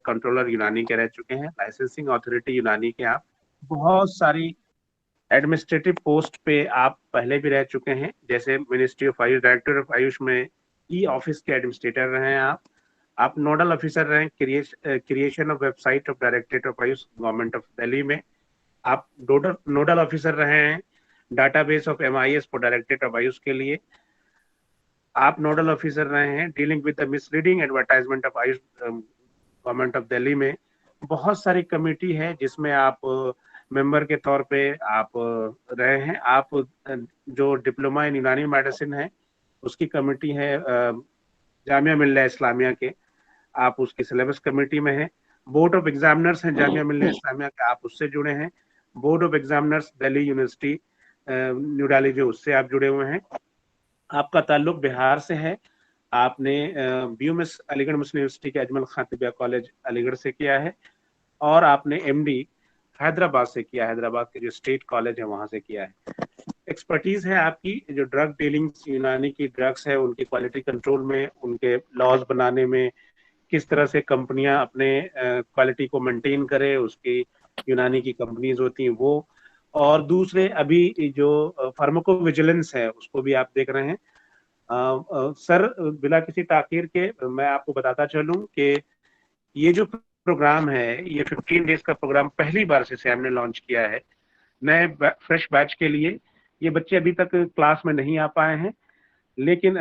Controller यूनानी के रह चुके हैं, लाइसेंसिंग अथॉरिटी यूनानी के आप बहुत सारी एडमिनिस्ट्रेटिव पोस्ट पे आप पहले भी रह चुके हैं, जैसे ministry of Ayush, director of Ayush में ई ऑफिस के एडमिनिस्ट्रेटर रहे हैं आप नोडल ऑफिसर रहे creation of website of directorate of Ayush government of Delhi में, आप नोडल ऑफिसर रहे हैं database of MIS for directorate of Ayush के लिए, आप नोडल ऑफिसर रहे हैं dealing with the misleading advertisement of Ayush government of Delhi में। बहुत सारी कमेटी है जिसमें आप मेंबर के तौर पे आप रहे हैं। आप जो डिप्लोमा इन यूनानी मेडिसिन है उसकी कमेटी है जामिया मिल्लिया इस्लामिया के, आप उसकी सिलेबस कमेटी में हैं। बोर्ड ऑफ एग्जामिनर्स हैं जामिया मिल्लिया इस्लामिया के, आप उससे जुड़े हैं। Board of examiners Delhi university new Delhi जो उससे आप जुड़े हुए हैं। आपका ताल्लुक बिहार से है, आपने BUMS अलीगढ़ मुस्लिम यूनिवर्सिटी के अजमल खान तिबिया कॉलेज अलीगढ़ से किया है, और आपने MD हैदराबाद से किया, हैदराबाद के जो स्टेट कॉलेज है वहां से किया है। एक्सपर्टीज है आपकी जो ड्रग डीलिंग यूनानी की ड्रग्स है उनकी क्वालिटी कंट्रोल में, उनके लॉज बनाने में, किस तरह से कंपनियां अपने क्वालिटी को मेंटेन करे, उसकी यूनानी की कंपनीज होती हैं वो, और दूसरे अभी जो फार्माको विजिलेंस है उसको भी आप देख रहे हैं। सर बिना किसी ताखीर के मैं आपको बताता चलूं कि ये जो प्रोग्राम है ये 15 डेज का प्रोग्राम पहली बार से सैम ने लॉन्च किया है नए फ्रेश बैच के लिए। ये बच्चे अभी तक क्लास में नहीं आ पाए हैं, लेकिन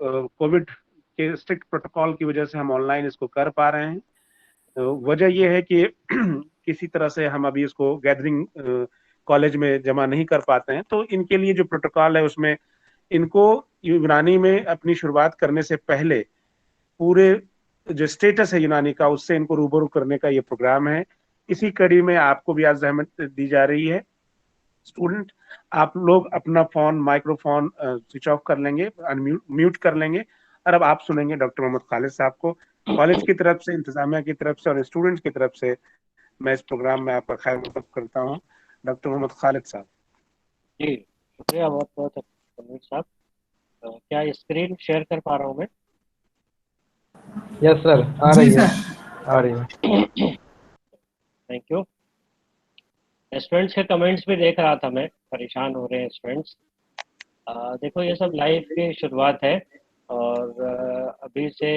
कोविड के स्ट्रिक्ट प्रोटोकॉल की वजह से हम ऑनलाइन इसको कर पा रहे हैं। वजह यह है कि किसी तरह से हम अभी इसको गैदरिंग कॉलेज में जमा नहीं कर पाते हैं, तो इनके लिए जो प्रोटोकॉल है उसमें इनको यूनानी में अपनी शुरुआत करने से पहले पूरे जो स्टेटस है यूनानी का उससे इनको रूबरू करने का ये प्रोग्राम है। इसी कड़ी में आपको भी आज जहमत दी जा रही है। स्टूडेंट आप लोग अपना फोन माइक्रोफोन स्विच ऑफ कर लेंगे, म्यूट कर लेंगे, और अब आप सुनेंगे डॉक्टर मोहम्मद खालिद साहब को। कॉलेज की तरफ से, इंतजामिया की तरफ से और स्टूडेंट्स की तरफ से मैं इस प्रोग्राम में आपका खैर मकदम करता हूँ। डॉक्टर मोहम्मद खालिद साहब। जी शुक्रिया, बहुत बहुत अमीर साहब। क्या स्क्रीन शेयर कर पा रहा हूँ मैं? यस सर, आ रही है, आ रही है। Thank you. स्टूडेंट्स के कमेंट्स भी देख रहा था मैं, परेशान हो रहे हैं स्टूडेंट्स। देखो ये सब लाइफ की शुरुआत है, और अभी से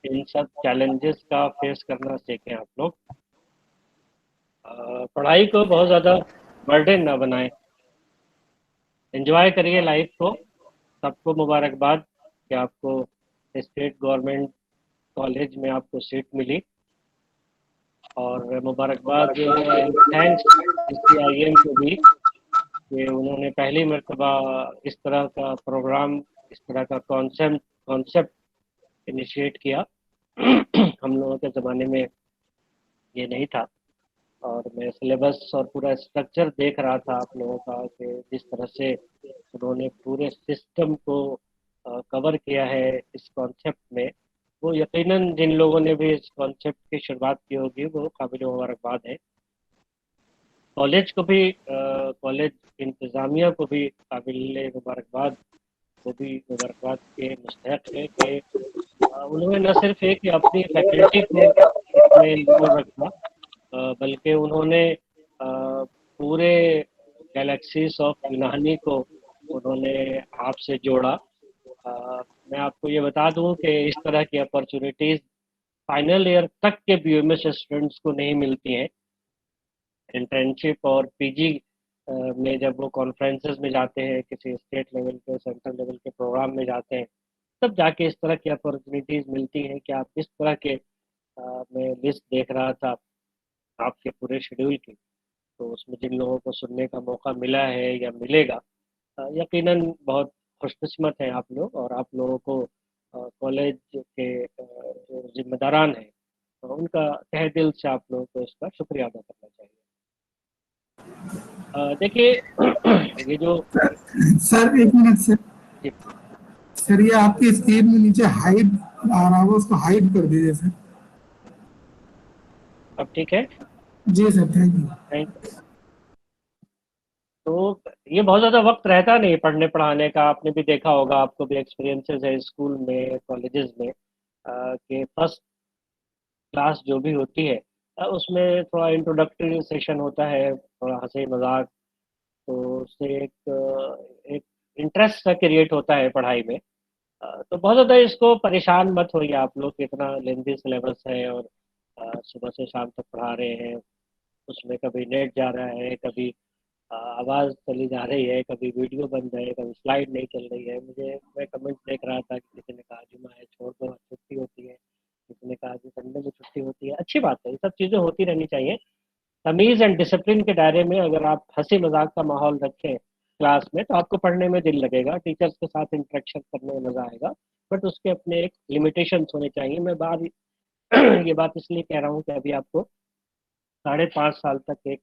इन सब चैलेंजेस का फेस करना सीखें आप लोग। पढ़ाई को बहुत ज़्यादा बर्डन ना बनाएं, एंजॉय करिए लाइफ को। सबको मुबारकबाद कि आपको स्टेट गवर्नमेंट कॉलेज में आपको सीट मिली, और मुबारकबाद थैंक्स SCIM को भी कि उन्होंने पहली मर्तबा इस तरह का प्रोग्राम, इस तरह का कॉन्सेप्ट इनिशिएट किया। हम लोगों के ज़माने में ये नहीं था, और मैं सिलेबस और पूरा स्ट्रक्चर देख रहा था आप लोगों का कि जिस तरह से उन्होंने पूरे सिस्टम को कवर किया है इस कॉन्सेप्ट में, वो यकीनन जिन लोगों ने भी इस कॉन्सेप्ट की शुरुआत की होगी वो काबिल मुबारकबाद है। कॉलेज को भी, कॉलेज इंतज़ामिया को भी काबिल मुबारकबाद, वो भी मुबारकबाद के मुस्तहक है कि उन्होंने न सिर्फ एक अपनी फैकल्टी को इसमें इन्वॉल्व रखा, बल्कि उन्होंने पूरे गैलेक्सीज ऑफ यूनानी को उन्होंने आपसे जोड़ा। मैं आपको ये बता दूं कि इस तरह की अपॉर्चुनिटीज़ फाइनल ईयर तक के BUMS स्टूडेंट्स को नहीं मिलती हैं। इंटर्नशिप और PG में जब वो कॉन्फ्रेंसेस में जाते हैं, किसी स्टेट लेवल के सेंट्रल लेवल के प्रोग्राम में जाते हैं, तब जाके इस तरह की अपॉर्चुनिटीज़ मिलती हैं कि आप इस तरह के मैं लिस्ट देख रहा था आपके पूरे शेड्यूल की, तो उसमें जिन लोगों को सुनने का मौका मिला है या मिलेगा, यकीनन बहुत खुशकिस्मत हैं आप लोग। और आप लोगों को कॉलेज के जो जिम्मेदारान हैं तो उनका तहे दिल से आप लोगों को इसका शुक्रिया अदा करना चाहिए। देखिए ये जो सर एक मिनट सर ये आपकी स्क्रीन में नीचे हाइड आ रहा है, उसको हाइड कर दीजिए सर। अब ठीक है? जी सर, थैंक यू। तो ये बहुत ज़्यादा वक्त रहता नहीं पढ़ने पढ़ाने का, आपने भी देखा होगा, आपको भी एक्सपीरियंसेस है स्कूल में, कॉलेजेस में, कि फर्स्ट क्लास जो भी होती है उसमें थोड़ा इंट्रोडक्टरी सेशन होता है, थोड़ा हंसी मजाक, तो उससे एक इंटरेस्ट सा क्रिएट होता है पढ़ाई में। तो बहुत ज़्यादा इसको परेशान मत होइए आप लोग, इतना लेंथी सिलेबस है और सुबह से शाम तक पढ़ा रहे हैं, उसमें कभी नेट जा रहा है, कभी आवाज़ चली जा रही है, कभी वीडियो बंद है, कभी स्लाइड नहीं चल रही है। मैं कमेंट देख रहा था कि किसी ने कहा जुमा है छोड़ दो, छुट्टी होती है, किसी ने कहा कि संडे में छुट्टी होती है। अच्छी बात है, ये सब चीज़ें होती रहनी चाहिए। तमीज़ एंड डिसिप्लिन के दायरे में अगर आप हंसी मजाक का माहौल रखें क्लास में, तो आपको पढ़ने में दिल लगेगा, टीचर्स के साथ इंटरेक्शन करने में मजा आएगा। बट उसके अपने एक लिमिटेशंस होने चाहिए। मैं बार ये बात इसलिए कह रहा हूँ कि अभी आपको 5.5 साल तक एक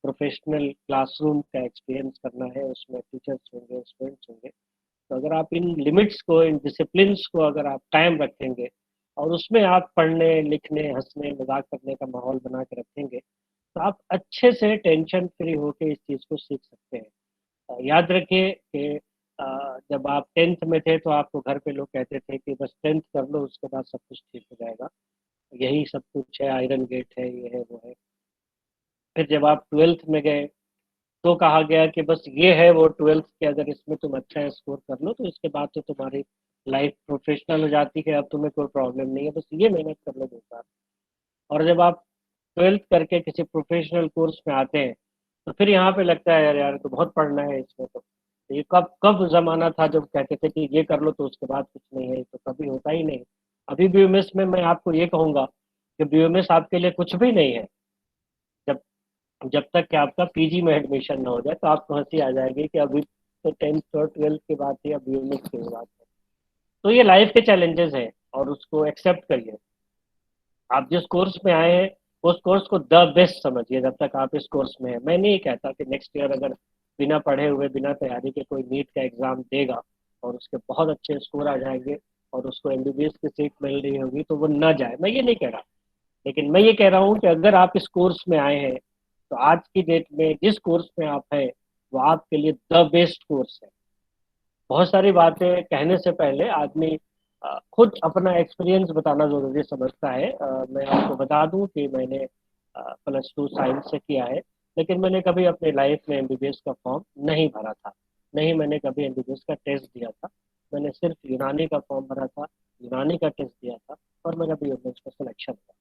प्रोफेशनल क्लासरूम का एक्सपीरियंस करना है, उसमें टीचर्स होंगे, स्टूडेंट्स होंगे। तो अगर आप इन लिमिट्स को, इन डिसिप्लिन्स को अगर आप कायम रखेंगे और उसमें आप पढ़ने लिखने हंसने मजाक करने का माहौल बना के रखेंगे, तो आप अच्छे से टेंशन फ्री होके इस चीज़ को सीख सकते हैं। याद रखिए कि जब आप 10th में थे तो आपको घर पे लोग कहते थे कि बस 10th कर लो, उसके बाद सब कुछ ठीक हो जाएगा, यही सब कुछ है, आयरन गेट है, ये है वो है। फिर जब आप 12th में गए तो कहा गया कि बस ये है वो 12th के, अगर इसमें तुम अच्छा स्कोर कर लो तो इसके बाद तो तुम्हारी लाइफ प्रोफेशनल हो जाती है, अब तुम्हें कोई प्रॉब्लम नहीं है, बस ये मेहनत कर लो 2 साल। और जब आप 12th करके किसी प्रोफेशनल कोर्स में आते हैं तो फिर यहाँ पे लगता है यार यार तो बहुत पढ़ना है इसमें। तो ये कब कब जमाना था जब कहते थे कि ये कर लो तो उसके बाद कुछ नहीं है, तो कभी होता ही नहीं। अभी बीयूएमएस में मैं आपको ये कहूंगा कि बीयूएमएस आपके लिए कुछ भी नहीं है जब जब तक कि आपका पीजी में एडमिशन ना हो जाए। तो आपको हंसी आ जाएगी कि अभी तो 10th और 12th की बात है या बीयूएमएस की बात है। तो ये लाइफ के चैलेंजेस हैं और उसको एक्सेप्ट करिए। आप जिस कोर्स में आए हैं उस कोर्स को द बेस्ट समझिए जब तक आप इस कोर्स में हैं। मैं नहीं कहता कि नेक्स्ट ईयर अगर बिना पढ़े हुए बिना तैयारी के कोई नीट का एग्जाम देगा और उसके बहुत अच्छे स्कोर आ जाएंगे और उसको एमबीबीएस की सीट मिल रही होगी तो वो ना जाए, मैं ये नहीं कह रहा। लेकिन मैं ये कह रहा हूँ कि अगर आप इस कोर्स में आए हैं तो आज की डेट में जिस कोर्स में आप हैं वो आपके लिए द बेस्ट कोर्स है। बहुत सारी बातें कहने से पहले आदमी खुद अपना एक्सपीरियंस बताना जरूरी समझता है। मैं आपको बता दूं कि मैंने +2 साइंस से किया है, लेकिन मैंने कभी अपने लाइफ में एमबीबीएस का फॉर्म नहीं भरा था, नहीं मैंने कभी एमबीबीएस का टेस्ट दिया था। मैंने सिर्फ यूनानी का फॉर्म भरा था, यूनानी का टेस्ट दिया था और मेरा बीएमएस का सिलेक्शन था।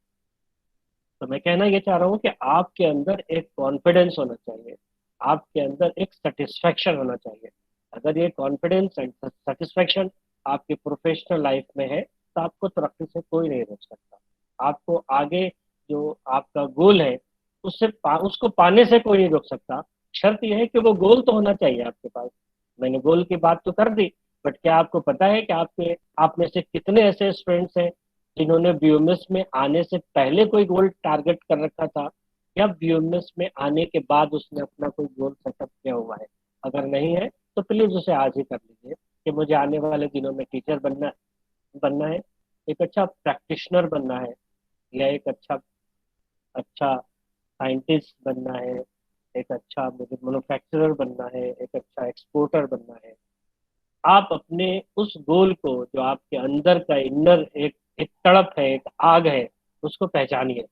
तो मैं कहना ये चाह रहा हूँ कि आपके अंदर एक कॉन्फिडेंस होना चाहिए, आपके अंदर एक सेटिस्फेक्शन होना चाहिए। अगर ये कॉन्फिडेंस एंड सेटिस्फेक्शन आपकी प्रोफेशनल लाइफ में है तो आपको तरक्की से कोई नहीं रोक सकता। आपको आगे जो आपका गोल है उसको पाने से कोई नहीं रोक सकता। शर्त यह है कि वो गोल तो होना चाहिए आपके पास। मैंने गोल की बात तो कर दी, बट क्या आपको पता है कि आपके आप में से कितने ऐसे स्टूडेंट्स हैं जिन्होंने बीयूएमएस में आने से पहले कोई गोल टारगेट कर रखा था, या बीयूएमएस में आने के बाद उसने अपना कोई गोल सेटअप किया हुआ है? अगर नहीं है तो प्लीज उसे आज ही कर लीजिए कि मुझे आने वाले दिनों में टीचर बनना है, एक अच्छा प्रैक्टिशनर बनना है, या एक अच्छा अच्छा साइंटिस्ट बनना है, एक अच्छा मुझे मैन्युफैक्चरर बनना है, एक अच्छा एक्सपोर्टर बनना है। आप अपने उस गोल को जो आपके अंदर का इनर एक एक तड़प है, एक आग है, उसको पहचानिए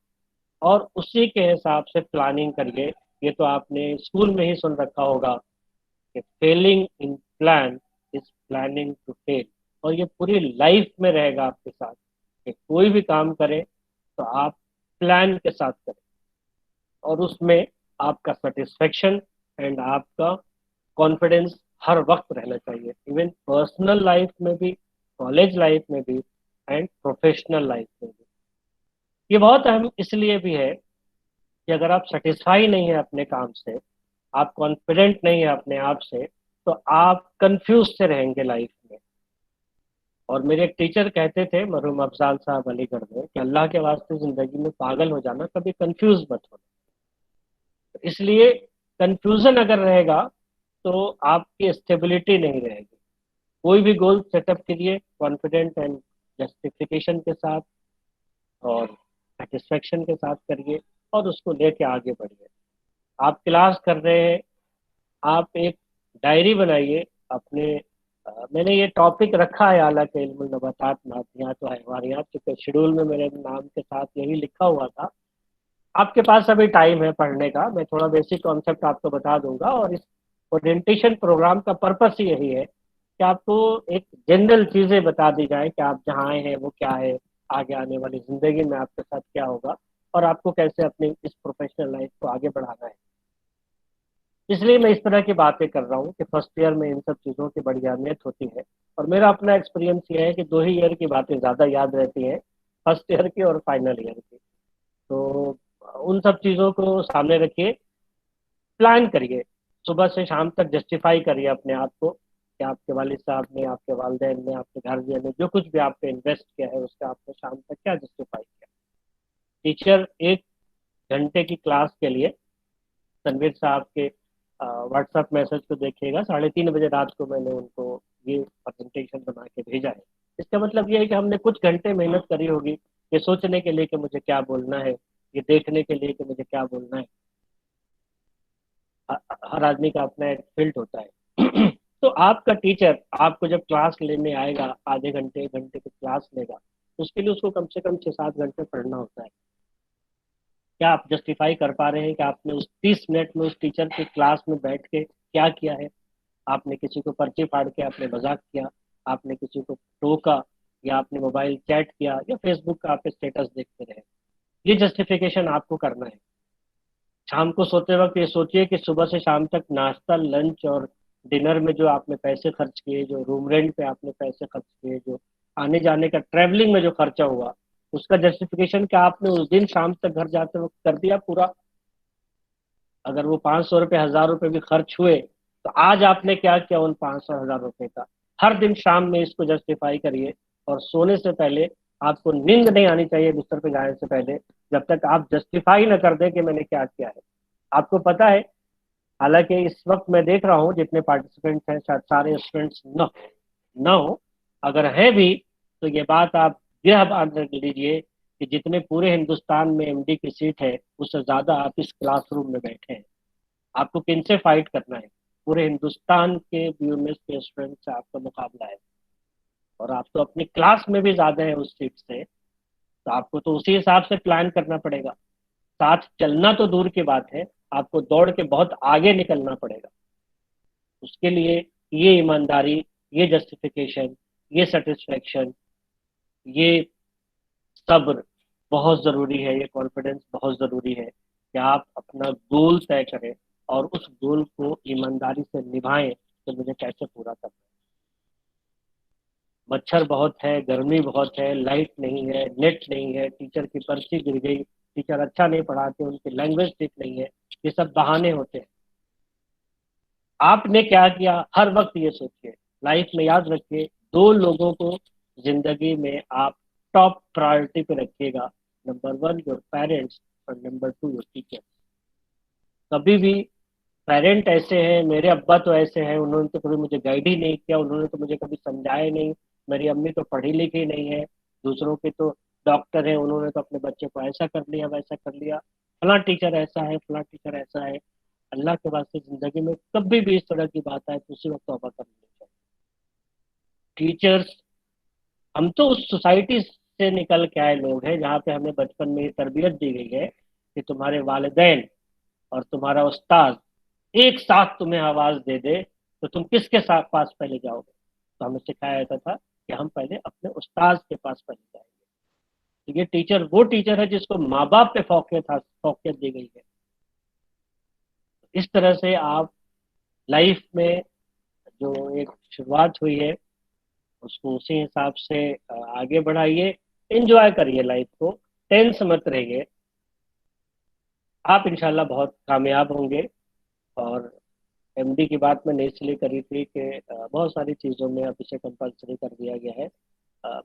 और उसी के हिसाब से प्लानिंग करिए। ये तो आपने स्कूल में ही सुन रखा होगा कि failing in plan is planning to fail. और ये पूरी लाइफ में रहेगा आपके साथ कि कोई भी काम करें तो आप प्लान के साथ करें और उसमें आपका सेटिस्फेक्शन एंड आपका कॉन्फिडेंस हर वक्त रहना चाहिए, इवन पर्सनल लाइफ में भी, कॉलेज लाइफ में भी एंड प्रोफेशनल लाइफ में भी। ये बहुत अहम इसलिए भी है कि अगर आप सेटिस्फाई नहीं है अपने काम से, आप कॉन्फिडेंट नहीं है अपने आप से, तो आप कंफ्यूज से रहेंगे लाइफ में। और मेरे एक टीचर कहते थे, मरहूम अफजाल साहब अलीगढ़ में, कि अल्लाह के वास्ते जिंदगी में पागल हो जाना, कभी कंफ्यूज मत होना। तो इसलिए कंफ्यूजन अगर रहेगा तो आपकी स्टेबिलिटी नहीं रहेगी। कोई भी गोल सेटअप कीजिए कॉन्फिडेंट एंड जस्टिफिकेशन के साथ और सेटिस्फेक्शन के साथ करिए और उसको लेके आगे बढ़िए। आप क्लास कर रहे हैं, आप एक डायरी बनाइए अपने मैंने ये टॉपिक रखा है, हालांकि इल्मुल नबातात नातियात व हैवानियात, क्योंकि शेड्यूल में मेरे नाम के साथ यही लिखा हुआ था। आपके पास अभी टाइम है पढ़ने का, मैं थोड़ा बेसिक कॉन्सेप्ट आपको बता दूंगा। और इस ओरिएंटेशन प्रोग्राम का पर्पस ही यही है कि आपको एक जनरल चीज़ें बता दी जाए कि आप जहाँ आए हैं वो क्या है, आगे आने वाली ज़िंदगी में आपके साथ क्या होगा, और आपको कैसे अपनी इस प्रोफेशनल लाइफ को आगे बढ़ाना है। इसलिए मैं इस तरह की बातें कर रहा हूँ कि फर्स्ट ईयर में इन सब चीज़ों की बड़ी अहमियत होती है। और मेरा अपना एक्सपीरियंस ये है कि 2 ही ईयर की बातें ज़्यादा याद रहती हैं, फर्स्ट ईयर की और फाइनल ईयर की। तो उन सब चीज़ों को सामने रखिए, प्लान करिए, सुबह से शाम तक जस्टिफाई करिए अपने आप को कि आपके वालिद साहब ने, आपके वालिदैन ने, आपके गार्जियन ने जो कुछ भी आप पे इन्वेस्ट किया है उसका आपने शाम तक क्या जस्टिफाई किया। टीचर 1 घंटे की क्लास के लिए तनवीर साहब के व्हाट्सएप मैसेज को देखिएगा, 3:30 बजे रात को मैंने उनको ये प्रेजेंटेशन बना के भेजा है। इसका मतलब ये है कि हमने कुछ घंटे मेहनत करी होगी ये सोचने के लिए कि मुझे क्या बोलना है, ये देखने के लिए कि मुझे क्या बोलना है। हर आदमी का अपना एक फील्ड होता है। तो आपका टीचर आपको जब क्लास लेने आएगा, आधे घंटे 1 घंटे की क्लास लेगा, तो उसके लिए उसको कम से कम 6-7 घंटे पढ़ना होता है। क्या आप जस्टिफाई कर पा रहे हैं कि आपने उस 30 मिनट में उस टीचर की क्लास में बैठ के क्या किया है? आपने किसी को पर्ची फाड़ के आपने मजाक किया, आपने किसी को टोका, या आपने मोबाइल चैट किया, या फेसबुक का आप स्टेटस देखते रहे? ये जस्टिफिकेशन आपको करना है। शाम को सोते वक्त ये सोचिए कि सुबह से शाम तक नाश्ता, लंच और डिनर में जो आपने पैसे खर्च किए, जो रूम रेंट पे आपने पैसे खर्च किए, जो आने जाने का ट्रैवलिंग में जो खर्चा हुआ, उसका जस्टिफिकेशन क्या आपने उस दिन शाम तक घर जाते वक्त कर दिया पूरा? अगर वो 500 रुपये, 1000 रुपये भी खर्च हुए, तो आज आपने क्या किया उन 500, 1000 रुपये का? हर दिन शाम में इसको जस्टिफाई करिए। और सोने से पहले आपको नींद नहीं आनी चाहिए बिस्तर पे जाने से पहले, जब तक आप जस्टिफाई ना कर दें कि मैंने क्या किया है। आपको पता है, हालांकि इस वक्त मैं देख रहा हूँ जितने पार्टिसिपेंट्स हैं शायद सारे स्टूडेंट्स न हो, अगर है भी तो ये बात आप यह बात रख लीजिए कि जितने पूरे हिंदुस्तान में एमडी की सीट है उससे ज्यादा आप इस क्लासरूम में बैठे हैं। आपको किन से फाइट करना है? पूरे हिंदुस्तान के बीयूएमएस के स्टूडेंट से आपका मुकाबला है, और आप तो अपनी क्लास में भी ज्यादा है उस सीट से। तो आपको तो उसी हिसाब से प्लान करना पड़ेगा। साथ चलना तो दूर की बात है, आपको दौड़ के बहुत आगे निकलना पड़ेगा। उसके लिए ये ईमानदारी, ये जस्टिफिकेशन, ये सेटिस्फेक्शन, ये सब्र बहुत जरूरी है, ये कॉन्फिडेंस बहुत जरूरी है कि आप अपना गोल तय करें और उस गोल को ईमानदारी से निभाएं कि मुझे कैसे पूरा करना है। मच्छर बहुत है, गर्मी बहुत है, लाइट नहीं है, नेट नहीं है, टीचर की पर्ची गिर गई, टीचर अच्छा नहीं पढ़ाते, उनकी लैंग्वेज ठीक नहीं है, ये सब बहाने होते हैं। आपने क्या किया हर वक्त ये सोचिए। लाइफ में याद रखिए, 2 लोगों को जिंदगी में आप टॉप प्रायोरिटी पे रखिएगा। नंबर 1 योर पेरेंट्स, और नंबर 2 योर टीचर। कभी भी पेरेंट ऐसे हैं, मेरे अब्बा तो ऐसे हैं, उन्होंने तो कभी मुझे गाइड ही नहीं किया, उन्होंने तो मुझे कभी समझाया नहीं, मेरी अम्मी तो पढ़ी लिखी नहीं है, दूसरों के तो डॉक्टर हैं, उन्होंने तो अपने बच्चे को ऐसा कर लिया, वैसा कर लिया, फला टीचर ऐसा है, फला टीचर ऐसा है। अल्लाह के वास्ते जिंदगी में कभी भी इस तरह की बात आए तो उसी वक्त तौबा कर लेनी चाहिए। टीचर्स, हम तो उस सोसाइटी से निकल के आए लोग हैं जहाँ पे हमें बचपन में ये तरबियत दी गई है कि तुम्हारे वालिदैन और तुम्हारा उस्ताद एक साथ तुम्हें आवाज दे दे तो तुम किसके साथ पास पहले जाओगे? तो हमें सिखाया जाता था कि हम पहले अपने उस्ताद के पास पहले जाएंगे। तो ये टीचर वो टीचर है जिसको माँ बाप पे फौकियत दी गई है। इस तरह से आप लाइफ में जो एक शुरुआत हुई है उसको उसी हिसाब से आगे बढ़ाइए, एंजॉय करिए लाइफ को, टेंस मत रहिए। आप इंशाल्लाह बहुत कामयाब होंगे। और एमडी की बात मैंने इसलिए करी थी कि बहुत सारी चीज़ों में अब इसे कंपलसरी कर दिया गया है।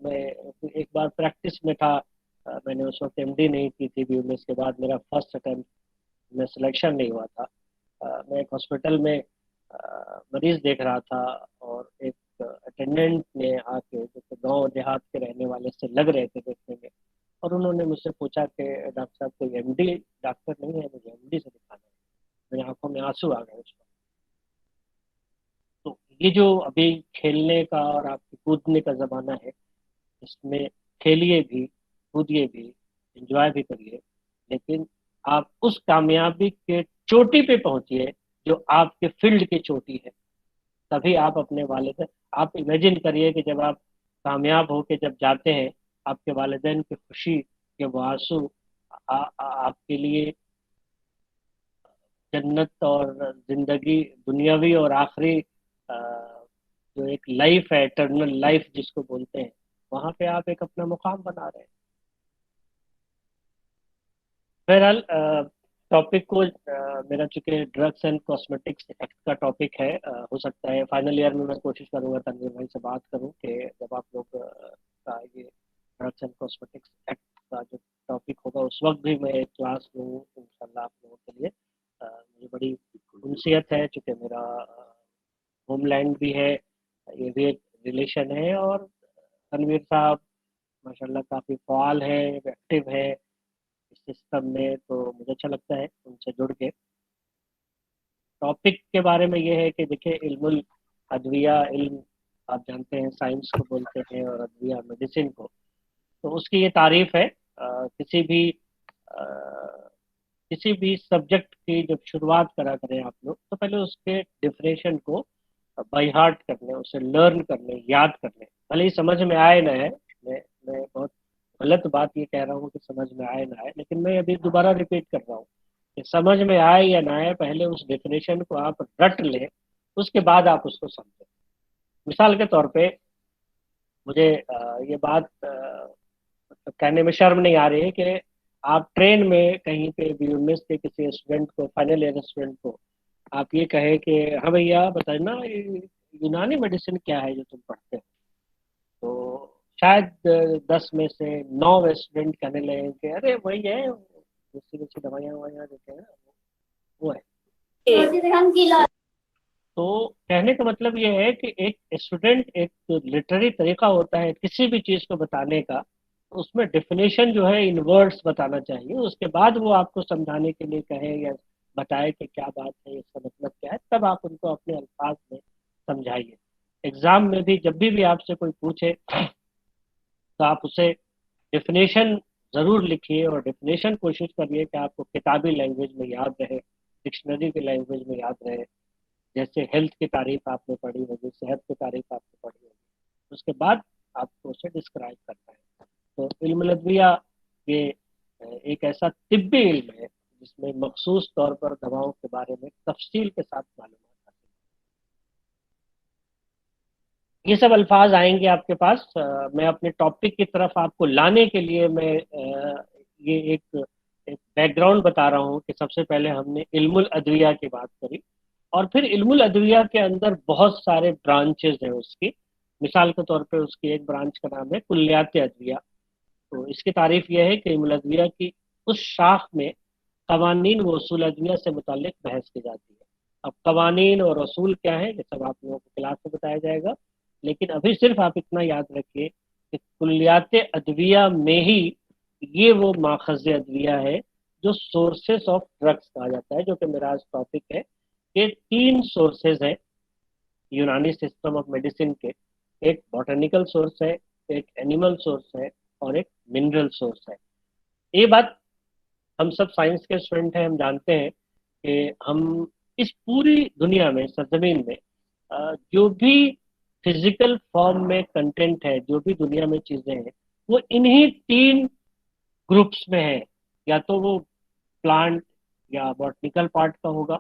मैं एक बार प्रैक्टिस में था, मैंने उस वक्त एमडी नहीं की थी, बीयूएमएस के बाद मेरा फर्स्ट अटेम्प्ट में सिलेक्शन नहीं हुआ था। मैं एक हॉस्पिटल में मरीज देख रहा था, और एक अटेंडेंट ने आके, जो गांव देहात के रहने वाले से लग रहे थे देखने में, और उन्होंने मुझसे पूछा कि डॉक्टर साहब कोई एमडी डॉक्टर नहीं है, मुझे एमडी से दिखाना है। मेरी आंखों में आंसू आ गए उस वक्त। तो ये जो अभी खेलने का और आपके कूदने का ज़माना है, इसमें खेलिए भी, कूदिए भी, एंजॉय भी करिए, लेकिन आप उस कामयाबी के चोटी पे पहुंचिए जो आपके फील्ड की चोटी है। तभी आप अपने वालिदैन, आप इमेजिन करिए कि जब आप कामयाब होके जब जाते हैं, आपके वालिदैन की खुशी के वो आंसू आपके लिए जन्नत और जिंदगी, दुनियावी और आखिरी जो एक लाइफ है, एटर्नल लाइफ जिसको बोलते हैं, वहां पे आप एक अपना मुकाम बना रहे हैं। बहरहाल टॉपिक को मेरा चूंकि ड्रग्स एंड कॉस्मेटिक्स एक्ट का टॉपिक है, हो सकता है फाइनल ईयर में मैं कोशिश करूंगा तनवीर भाई से बात करूं कि जब आप लोग का ये ड्रग्स एंड कॉस्मेटिक्स एक्ट का जो टॉपिक होगा उस वक्त भी मैं एक क्लास लूँ इंशाल्लाह आप लोगों के लिए। मुझे बड़ी उनसियत है, चूँकि मेरा होमलैंड भी है, ये भी एक रिलेशन है, और तनवीर साहब माशाल्लाह काफ़ी फ़ाल है, एक्टिव है इस सिस्टम में, तो मुझे अच्छा लगता है उनसे जुड़ के। टॉपिक के बारे में ये है कि देखिए, इल्मुल अद्विया, इल्म आप जानते हैं साइंस को बोलते हैं, और अद्विया मेडिसिन को, तो उसकी ये तारीफ है। अ, किसी भी सब्जेक्ट की जब शुरुआत करा करें आप लोग, तो पहले उसके डिफिनेशन को बाय हार्ट कर लें, उसे लर्न कर लें, याद कर लें, भले ही समझ में आए ना है। मैं बहुत गलत बात ये कह रहा हूँ कि समझ में आए ना आए, लेकिन मैं अभी दोबारा रिपीट कर रहा हूँ कि समझ में आए या ना आए, पहले उस डेफिनेशन को आप रट लें, उसके बाद आप उसको समझें। मिसाल के तौर पे मुझे ये बात मतलब कहने में शर्म नहीं आ रही है कि आप ट्रेन में कहीं पे भी उनमें से किसी स्टूडेंट को, फाइनल ईयर स्टूडेंट को आप ये कहे कि हाँ भैया बताना ये यूनानी मेडिसिन क्या है जो तुम पढ़ते हो, तो शायद 10 में से 9 स्टूडेंट कहने लगे कि अरे वही है, दूसरी दूसरी दवाइयाँ ववाइयाँ देते हैं ना, वो है। तो कहने का मतलब ये है कि एक स्टूडेंट, एक लिटरेरी तरीका होता है किसी भी चीज़ को बताने का, तो उसमें डेफिनेशन जो है इन वर्ड्स बताना चाहिए, उसके बाद वो आपको समझाने के लिए कहे या बताए कि क्या बात है, इसका मतलब क्या है, तब आप उनको अपने अल्फाज में समझाइए। एग्जाम में भी जब भी आपसे कोई पूछे तो आप उसे डेफिनेशन ज़रूर लिखिए, और डेफिनेशन कोशिश करिए कि आपको किताबी लैंग्वेज में याद रहे, डिक्शनरी की लैंग्वेज में याद रहे। जैसे हेल्थ की तारीफ आपने पढ़ी होगी, सेहत की तारीफ आपने पढ़ी होगी, उसके बाद आपको उसे डिस्क्राइब करना है। तो इल्म अदविया ये एक ऐसा तिब्बी इल्म है जिसमें मखसूस तौर पर दवाओं के बारे में तफसील के साथ मालूमात हासिल। ये सब अल्फाज आएंगे आपके पास। मैं अपने टॉपिक की तरफ आपको लाने के लिए मैं ये एक बैकग्राउंड बता रहा हूँ कि सबसे पहले हमने इल्मुल अदविया की बात करी, और फिर इल्मुल अदविया के अंदर बहुत सारे ब्रांचेज हैं उसकी। मिसाल के तौर पे उसकी एक ब्रांच का नाम है कुल्लियात अदविया। तो इसकी तारीफ यह है कि इल्मुल अदविया की उस शाख में कवानीन व उसूल अदविया से मुताल्लिक बहस की जाती है। अब कवानीन और असूल क्या है, ये सब आप लोगों को क्लास में बताया जाएगा, लेकिन अभी सिर्फ आप इतना याद रखिए कि कुल्लियात अदविया में ही ये वो माखज़ अदविया है जो सोर्सेस ऑफ ड्रग्स कहा जाता है, जो कि मेरा आज टॉपिक है। ये 3 सोर्सेज है यूनानी सिस्टम ऑफ मेडिसिन के। एक बॉटनिकल सोर्स है, एक एनिमल सोर्स है, और एक मिनरल सोर्स है। ये बात हम सब साइंस के स्टूडेंट हैं, हम जानते हैं कि हम इस पूरी दुनिया में, सरजमीन में जो भी फिजिकल फॉर्म में कंटेंट है, जो भी दुनिया में चीजें हैं, वो इन्हीं 3 ग्रुप्स में है। या तो वो प्लांट या बॉटनिकल पार्ट का होगा,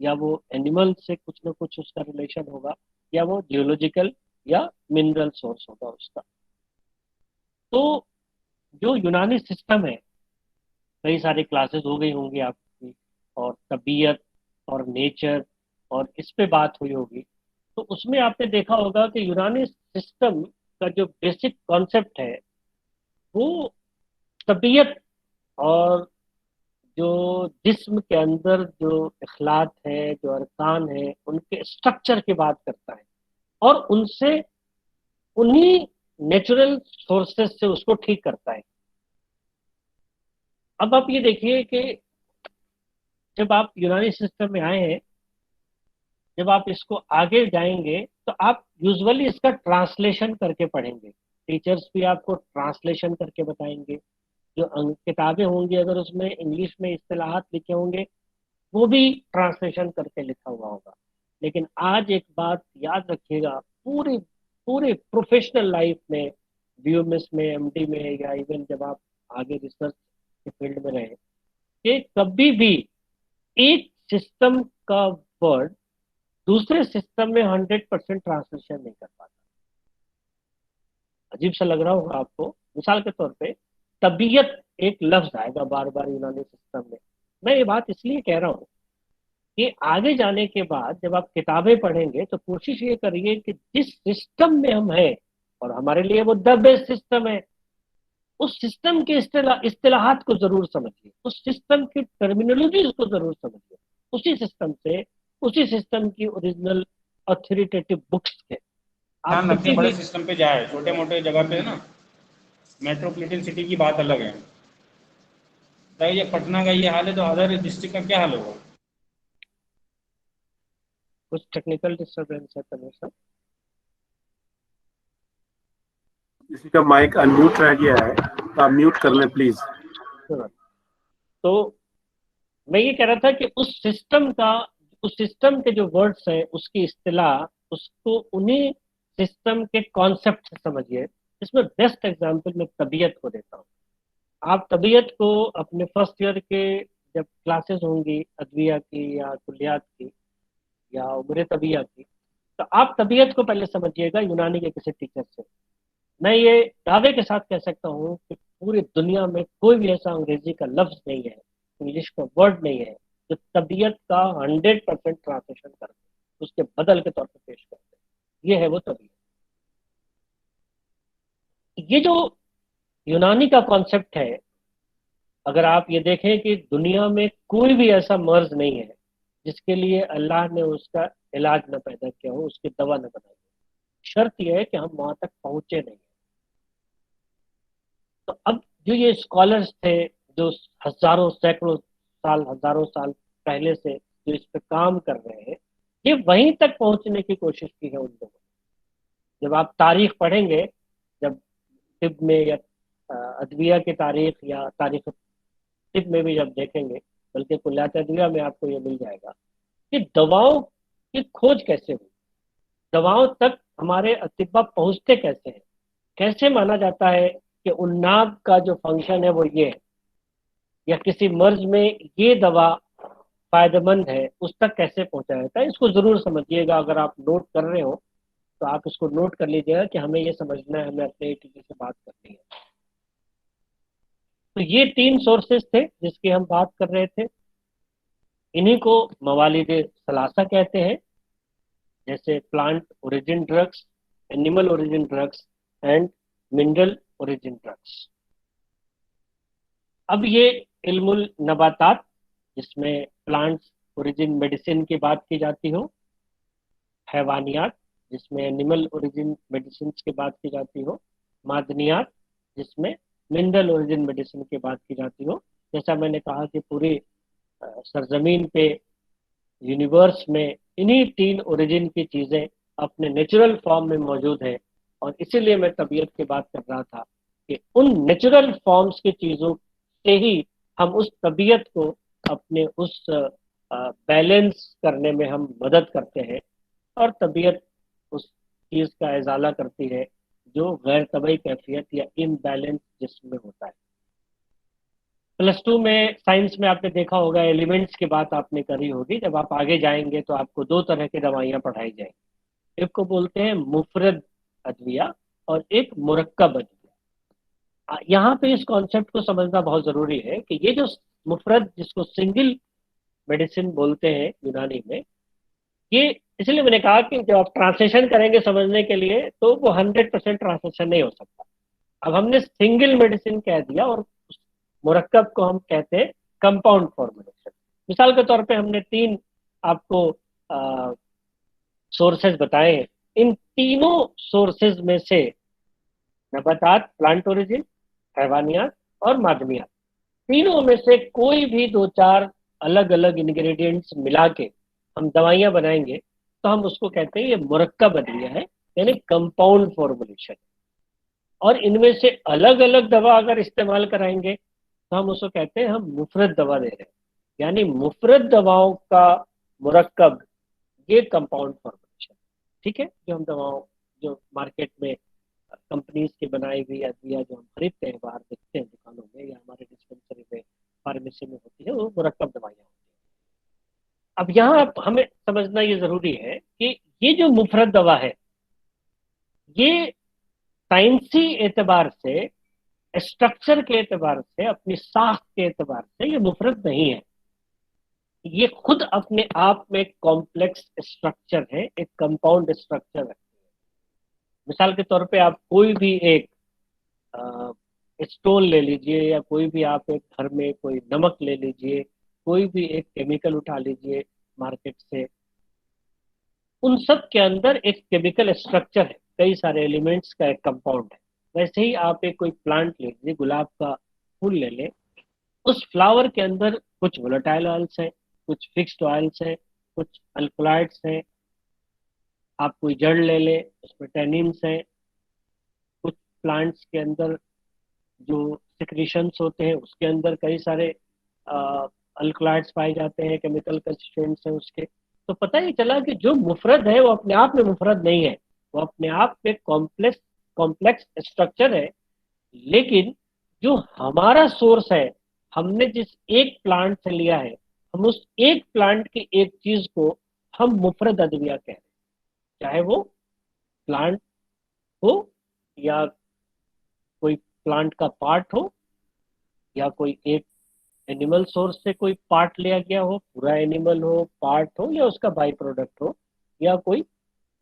या वो एनिमल से कुछ ना कुछ उसका रिलेशन होगा, या वो जियोलॉजिकल या मिनरल सोर्स होगा उसका। तो जो यूनानी सिस्टम है, कई सारी क्लासेस हो गई होंगी आपकी, और तबीयत और नेचर और इस पे बात हुई होगी, तो उसमें आपने देखा होगा कि यूनानी सिस्टम का जो बेसिक कॉन्सेप्ट है वो तबीयत और जो जिस्म के अंदर जो इखलात है, जो अरकान है, उनके स्ट्रक्चर की बात करता है, और उनसे, उन्हीं नेचुरल सोर्सेस से उसको ठीक करता है। अब आप ये देखिए कि जब आप यूनानी सिस्टम में आए हैं, जब आप इसको आगे जाएंगे तो आप यूजुअली इसका ट्रांसलेशन करके पढ़ेंगे, टीचर्स भी आपको ट्रांसलेशन करके बताएंगे। जो किताबें होंगी अगर उसमें इंग्लिश में इस्तिलाहात लिखे होंगे वो भी ट्रांसलेशन करके लिखा हुआ होगा। लेकिन आज एक बात याद रखिएगा, पूरे पूरे प्रोफेशनल लाइफ में, बीयूएमएस में, एमडी में, या इवन जब आप आगे रिसर्च के फील्ड में रहे, कि कभी भी एक सिस्टम का वर्ड दूसरे सिस्टम में 100% ट्रांसलेशन नहीं कर पाता। अजीब सा लग रहा होगा आपको। मिसाल के तौर पे तबीयत एक लफ्ज आएगा बार बार यूनानी सिस्टम में। मैं ये बात इसलिए कह रहा हूँ कि आगे जाने के बाद जब आप किताबें पढ़ेंगे तो कोशिश ये करिए कि जिस सिस्टम में हम हैं, और हमारे लिए वो द बेस्ट सिस्टम है, उस सिस्टम के इस्तिलाहात को जरूर समझिए, उस सिस्टम की टर्मिनोलॉजी को जरूर समझिए, उसी सिस्टम की ओरिजिनल अथॉरिटेटिव बुक्स के। आप ध्यान रखें किसी बड़े भी सिस्टम पे जाए, छोटे मोटे जगह पे ना, मेट्रोपॉलिटन सिटी की बात अलग है। भाई ये पटना का ये हाल है तो अदर डिस्ट्रिक्ट का क्या हाल होगा? कुछ टेक्निकल डिस्टर्बेंस है तनिष्क सर। किसी का माइक अनम्यूट रह गया है तो आप म्यूट कर लें प्लीज। तो मैं ये कह रहा था कि उस सिस्टम के जो वर्ड्स हैं, उसकी इस्तिलाह, उसको उन्हीं सिस्टम के कॉन्सेप्ट से समझिए। इसमें बेस्ट एग्जांपल मैं तबीयत को देता हूँ। आप तबीयत को अपने फर्स्ट ईयर के जब क्लासेस होंगी अद्विया की या कुलियात की या उम्र तबिया की, तो आप तबीयत को पहले समझिएगा यूनानी के किसी टीचर से। मैं ये दावे के साथ कह सकता हूँ कि पूरी दुनिया में कोई भी ऐसा अंग्रेजी का लफ्ज नहीं है, इंग्लिश का वर्ड नहीं है जो तबीयत का 100% ट्रांसलेशन कर दे, उसके बदल के तौर पर पेश कर दे। ये है वो तबीयत। ये जो यूनानी का कॉन्सेप्ट है, अगर आप ये देखें कि दुनिया में कोई भी ऐसा मर्ज नहीं है जिसके लिए अल्लाह ने उसका इलाज न पैदा किया हो, उसकी दवा न बनाई हो। शर्त यह है कि हम वहां तक पहुंचे नहीं। तो अब जो ये स्कॉलर्स थे जो हजारों सैकड़ों साल, हजारों साल पहले से जो इस पे काम कर रहे हैं, ये वहीं तक पहुंचने की कोशिश की है उन लोगों ने। जब आप तारीख पढ़ेंगे, जब तिब में या अदविया की तारीख या तारीख तिब में भी जब देखेंगे, बल्कि कुल्लात अदविया में आपको ये मिल जाएगा कि दवाओं की खोज कैसे हुई, दवाओं तक हमारे अतिब्बा पहुंचते कैसे हैं, कैसे माना जाता है कि उन्नाब का जो फंक्शन है वो ये है, या किसी मर्ज में ये दवा फायदेमंद है, उस तक कैसे पहुंचा जाता है। इसको जरूर समझिएगा। अगर आप नोट कर रहे हो तो आप इसको नोट कर लीजिएगा कि हमें ये समझना है, हमें अपने टीचर से बात करनी है। तो ये 3 सोर्सेस थे जिसकी हम बात कर रहे थे। इन्हीं को मवालिद सलासा कहते हैं, जैसे plant origin drugs, animal origin drugs and mineral origin drugs. अब ये इल्मुल नबातात, जिसमें प्लांट्स ओरिजिन मेडिसिन की बात की जाती हो, हैवानियात जिसमें एनिमल ओरिजिन मेडिसिन की बात की जाती हो, मादनियात जिसमें मिनरल ओरिजिन मेडिसिन की बात की जाती हो। जैसा मैंने कहा कि पूरी सरजमीन पे, यूनिवर्स में इन्हीं 3 ओरिजिन की चीजें अपने नेचुरल फॉर्म में मौजूद है। और इसीलिए मैं तबीयत की बात कर रहा था कि उन नेचुरल फॉर्म्स की चीजों से ही हम उस तबीयत को अपने उस बैलेंस करने में हम मदद करते हैं, और तबीयत उस चीज का इजाला करती है जो गैर तबई कैफियत या इम्बैलेंस जिस्म में होता है। +2 में साइंस में आपने देखा होगा, एलिमेंट्स की बात आपने करी होगी। जब आप आगे जाएंगे तो आपको 2 तरह की दवाइयां पढ़ाई जाएंगी। एक को बोलते हैं मुफरद अदविया और एक मुरक्कब अदविया। यहाँ पे इस कॉन्सेप्ट को समझना बहुत जरूरी है कि ये जो मुफरद, जिसको सिंगल मेडिसिन बोलते हैं यूनानी में, ये इसलिए मैंने कहा कि जब आप ट्रांसलेशन करेंगे समझने के लिए तो वो 100% ट्रांसलेशन नहीं हो सकता। अब हमने सिंगल मेडिसिन कह दिया और मुरक्कब को हम कहते हैं कंपाउंड फॉर्मुलेशन। मिसाल के तौर पे हमने 3 आपको सोर्सेज बताए हैं। इन तीनों सोर्सेज में से नबातात, प्लांट ओरिजिन, हैवानियात और मादनियात, तीनों में से कोई भी 2-4 अलग अलग इंग्रेडिएंट्स मिला के हम दवाइयां बनाएंगे तो तो हम उसको कहते हैं ये मुरक्कब अद्विया है, यानी कंपाउंड फॉर्मुलेशन। और इनमें से अलग अलग दवा अगर इस्तेमाल कराएंगे तो हम उसको कहते हैं हम मुफरद दवा दे रहे हैं, यानी मुफरद दवाओं का मुरक्कब, ये कंपाउंड फॉर्मुलेशन। ठीक है, जो हम दवाओं जो मार्केट में कंपनीज की बनाई हुई अद्विया जो हम खरीदते हैं, बाहर देखते हैं दुकानों में या हमारे डिस्पेंसरी में, फार्मेसी में होती है, वो मुरक्कब दवाइयाँ होती हैं। अब यहाँ हमें समझना ये जरूरी है कि ये जो मुफरद दवा है, ये साइंसी एतबार से, स्ट्रक्चर के एतबार से, अपनी साख के एतबार से ये मुफरद नहीं है। ये खुद अपने आप में कॉम्प्लेक्स स्ट्रक्चर है, एक कंपाउंड स्ट्रक्चर है। मिसाल के तौर पे आप कोई भी एक स्टोन ले लीजिए, या कोई भी आप एक घर में कोई नमक ले लीजिए, कोई भी एक केमिकल उठा लीजिए मार्केट से, उन सब के अंदर एक केमिकल स्ट्रक्चर है, कई सारे एलिमेंट्स का एक कंपाउंड है। वैसे ही आप एक कोई प्लांट ले लीजिए, गुलाब का फूल ले लें, उस फ्लावर के अंदर कुछ वोलेटाइल ऑयल्स हैं, कुछ फिक्स्ड ऑयल्स हैं, कुछ अल्कलॉइड्स हैं। आप कोई जड़ ले लें, उसमें टैनिन्स हैं। कुछ प्लांट्स के अंदर जो सिक्रीशंस होते हैं उसके अंदर कई सारे अल्कलॉइड्स पाए जाते हैं, केमिकल कंस्टिट्यूएंट्स हैं उसके। तो पता ही चला कि जो मुफरद है वो अपने आप में मुफरद नहीं है, वो अपने आप में कॉम्प्लेक्स कॉम्प्लेक्स स्ट्रक्चर है। लेकिन जो हमारा सोर्स है, हमने जिस एक प्लांट से लिया है, हम उस एक प्लांट की एक चीज को हम मुफरद अद्विया कह रहे हैं, चाहे वो प्लांट हो, या कोई प्लांट का पार्ट हो, या कोई एक एनिमल सोर्स से कोई पार्ट लिया गया हो, पूरा एनिमल हो, पार्ट हो, या उसका बाई प्रोडक्ट हो, या कोई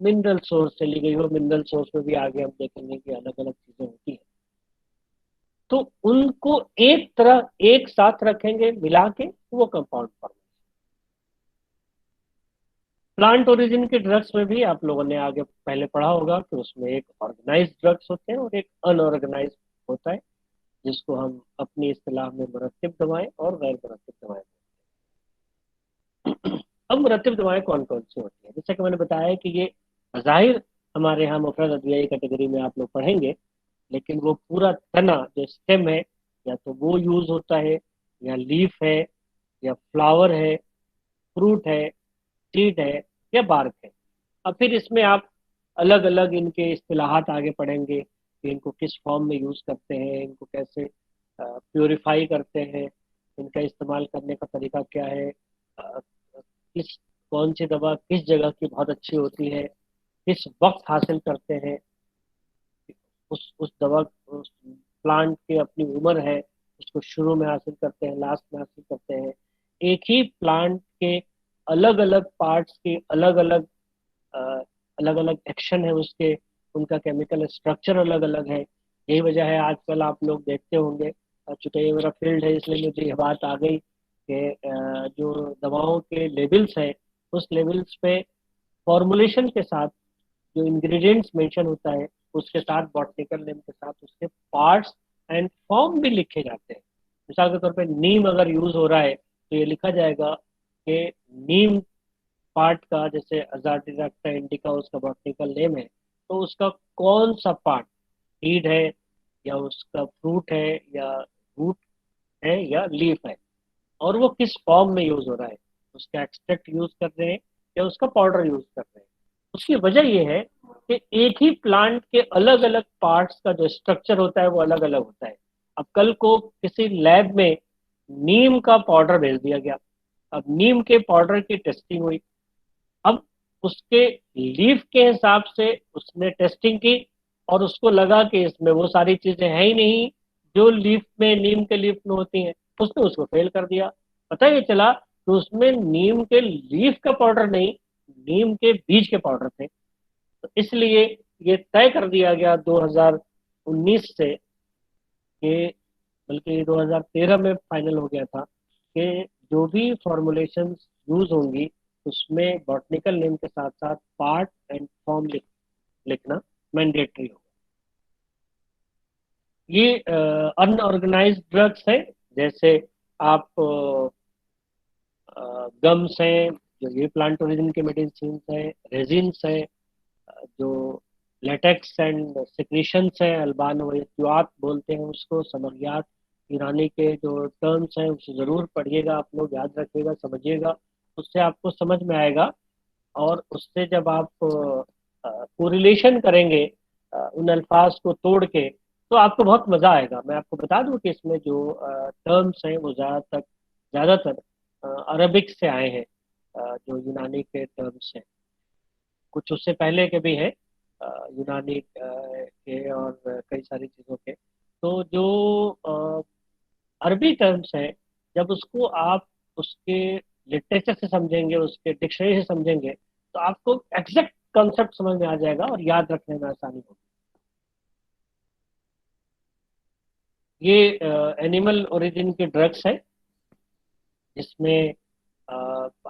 मिनरल सोर्स से ली गई हो। मिनरल सोर्स में भी आगे हम देखेंगे कि अलग अलग चीजें होती हैं। तो उनको एक तरह एक साथ रखेंगे मिला के, वो कंपाउंड फॉर्म। प्लांट ओरिजिन के ड्रग्स में भी आप लोगों ने आगे पहले पढ़ा होगा कि उसमें एक ऑर्गेनाइज्ड ड्रग्स होते हैं और एक अनऑर्गेनाइज्ड होता है, जिसको हम अपनी इस्तेलाह में मुरत्तिब दवाएं और गैर मुरत्तिब दवाएं बोलते हैं। अब मुरत्तिब दवाएं कौन कौन सी होती हैं? जैसे कि मैंने बताया कि ये ज़ाहिर हमारे यहाँ मुफरद अद्वियाई कैटेगरी में आप लोग पढ़ेंगे, लेकिन वो पूरा तना जो स्टेम है, या तो वो यूज होता है, या लीफ है, या फ्लावर है, फ्रूट है, सीड है, या बार्क है। अब फिर इसमें आप अलग अलग इनके इस्तिलाहात आगे पढ़ेंगे कि इनको किस फॉर्म में यूज करते हैं, इनको कैसे प्योरीफाई करते हैं, इनका इस्तेमाल करने का तरीका क्या है, किस कौन सी दवा किस जगह की बहुत अच्छी होती है, किस वक्त हासिल करते हैं, उस दवा उस प्लांट की अपनी उम्र है, उसको शुरू में हासिल करते हैं, लास्ट में हासिल करते हैं। एक ही प्लांट के अलग अलग पार्ट्स के अलग अलग अलग अलग एक्शन है उसके, उनका केमिकल स्ट्रक्चर अलग अलग है। यही वजह है आजकल आप लोग देखते होंगे, चूंकि ये मेरा फील्ड है इसलिए मुझे यह बात आ गई कि जो दवाओं के लेबल्स हैं, उस लेबल्स पे फॉर्मुलेशन के साथ जो इंग्रेडिएंट्स मेंशन होता है, उसके साथ बॉटनिकल नेम के साथ उसके पार्ट्स एंड फॉर्म भी लिखे जाते हैं। मिसाल के तौर पे नीम अगर यूज हो रहा है तो ये लिखा जाएगा कि नीम पार्ट का, जैसे अजाडिरेक्टा इंडिका उसका बॉटनिकल नेम है, तो उसका कौन सा पार्ट, सीड है, या उसका फ्रूट है, या रूट है, या लीफ है, और वो किस फॉर्म में यूज हो रहा है, उसका एक्सट्रैक्ट यूज कर रहे हैं या उसका पाउडर यूज कर रहे हैं। उसकी वजह यह है कि एक ही प्लांट के अलग अलग पार्ट्स का जो स्ट्रक्चर होता है वो अलग अलग होता है। अब कल को किसी लैब में नीम का पाउडर भेज दिया गया, अब नीम के पाउडर की टेस्टिंग हुई, अब उसके लीफ के हिसाब से उसने टेस्टिंग की और उसको लगा कि इसमें वो सारी चीजें हैं ही नहीं जो लीफ में, नीम के लीफ में होती हैं, उसने उसको फेल कर दिया। पता ये चला कि उसमें नीम के लीफ का पाउडर नहीं, नीम के बीज के पाउडर थे। तो इसलिए ये तय कर दिया गया 2019 से, कि बल्कि 2013 में फाइनल हो गया था, कि जो भी फॉर्मुलेशन यूज होंगी उसमें बॉटनिकल नेम के साथ साथ पार्ट एंड फॉर्म लिखना मैंडेटरी होगा। ये अनऑर्गेनाइज्ड ड्रग्स है, जैसे आप गम्स हैं, जो ये प्लांट ओरिजिन के मेडिसिन है, रेजिन्स है, जो लेटेक्स एंड सिक्रीशंस है, अल्बानोयात बोलते हैं उसको, समरियात यूनानी के जो टर्म्स हैं उसे ज़रूर पढ़िएगा आप लोग, याद रखिएगा, समझिएगा, उससे आपको समझ में आएगा। और उससे जब आप कोरिलेशन करेंगे उन अल्फाज को तोड़ के, तो आपको बहुत मज़ा आएगा। मैं आपको बता दूं कि इसमें जो टर्म्स हैं वो ज़्यादातर अरबिक से आए हैं, जो यूनानी के टर्म्स हैं, कुछ उससे पहले के भी हैं यूनानी के और कई सारी चीज़ों के। तो जो अरबी टर्म्स हैं, जब उसको आप उसके लिटरेचर से समझेंगे, उसके डिक्शनरी से समझेंगे, तो आपको एग्जैक्ट कॉन्सेप्ट समझ में आ जाएगा और याद रखने में आसानी होगी। ये एनिमल ओरिजिन के ड्रग्स है, जिसमें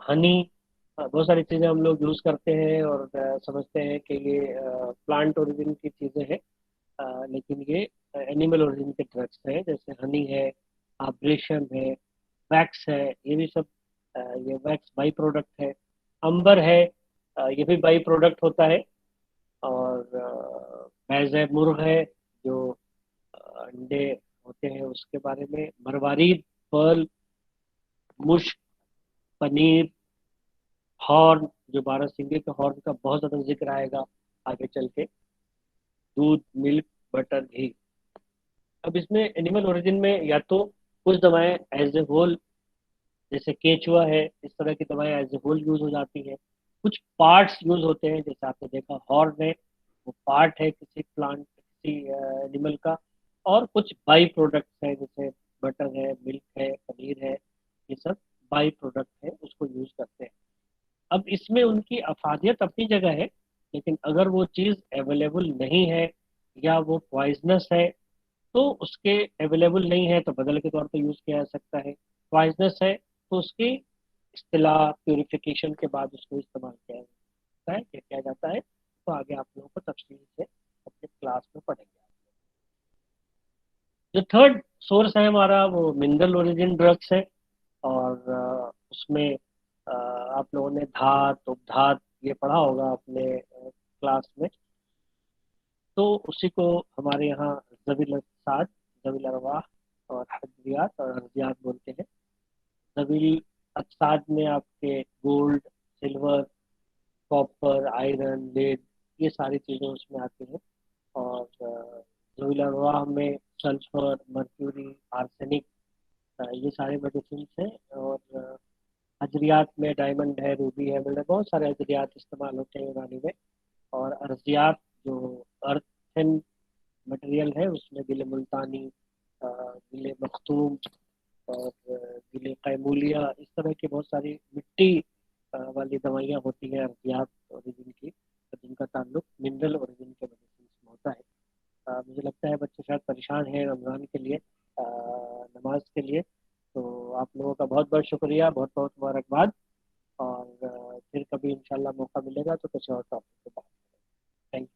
हनी, बहुत सारी चीज़ें हम लोग यूज़ करते हैं और समझते हैं कि ये प्लांट ओरिजिन की चीज़ें हैं, लेकिन ये एनिमल ओरिजिन के ड्रग्स हैं। जैसे हनी है, आब्रेशन है, वैक्स है, ये भी सब ये वैक्स बाई प्रोडक्ट है। अंबर है, ये भी बाई प्रोडक्ट होता है। और बैज है, मुर्ग है, जो अंडे होते हैं उसके बारे में। मरवारीद, पर्ल, मुश्क, पनीर, हॉर्न, जो बारहसिंगे के हॉर्न का बहुत ज़्यादा जिक्र आएगा आगे चल के, दूध, मिल्क, बटर, घी। अब इसमें एनिमल ओरिजिन में या तो कुछ दवाएं एज ए होल, जैसे केचुआ है, इस तरह की दवाएं एज ए होल यूज हो जाती हैं। कुछ पार्ट्स यूज होते हैं, जैसे आपने देखा हॉर्न है, वो पार्ट है किसी प्लांट, किसी एनिमल का। और कुछ बाई प्रोडक्ट्स हैं, जैसे बटर है, मिल्क है, पनीर है, ये सब बाई प्रोडक्ट है, उसको यूज करते हैं। अब इसमें उनकी अफादियत अपनी जगह है, लेकिन अगर वो चीज़ अवेलेबल नहीं है या वो पॉइजनस है, तो उसके अवेलेबल नहीं है तो बदल के तौर पर यूज़ किया जा सकता है। पॉइजनस है तो उसकी इस्तेलाह प्योरिफिकेशन के बाद उसको इस्तेमाल किया जाता है, क्या किया जाता है, तो आगे आप लोगों को तफसील से अपने क्लास में पढ़ेंगे। जो थर्ड सोर्स है हमारा, वो मिनरल ओरिजिन ड्रग्स है। और उसमें आप लोगों ने धात, उपधात ये पढ़ा होगा अपने क्लास में। तो उसी को हमारे यहाँ जबील असाद, जबील अरवाह और हजरियात और अर्जियात बोलते हैं। जबील असाद में आपके gold, silver, copper, iron, lead, ये सारी चीज़ें उसमें आती हैं। और जबील अरवाह में सल्फर, मर्क्यूरी, आर्सेनिक, ये सारे मेडिसिन हैं। और हजरियात में डायमंड है, रूबी है, मतलब बहुत सारे हजरियात इस्तेमाल होते हैं यूनानी में। और अर्जियात जो अर्थन मटेरियल है, उसमें गिले मुल्तानी, गिले मखतूम और गिले कैमूलिया, इस तरह की बहुत सारी मिट्टी वाली दवाइयाँ होती हैं अर्जियात ओरिजिन की, जिनका ताल्लुक मिनरल ओरिजिन के मेडिसिन में होता है। मुझे लगता है बच्चे शायद परेशान हैं रमज़ान के लिए, नमाज के लिए। तो आप लोगों का बहुत बहुत शुक्रिया, बहुत बहुत मुबारकबाद। और फिर कभी इंशाल्लाह मौका मिलेगा तो कुछ और टॉपिक पे बात करेंगे। थैंक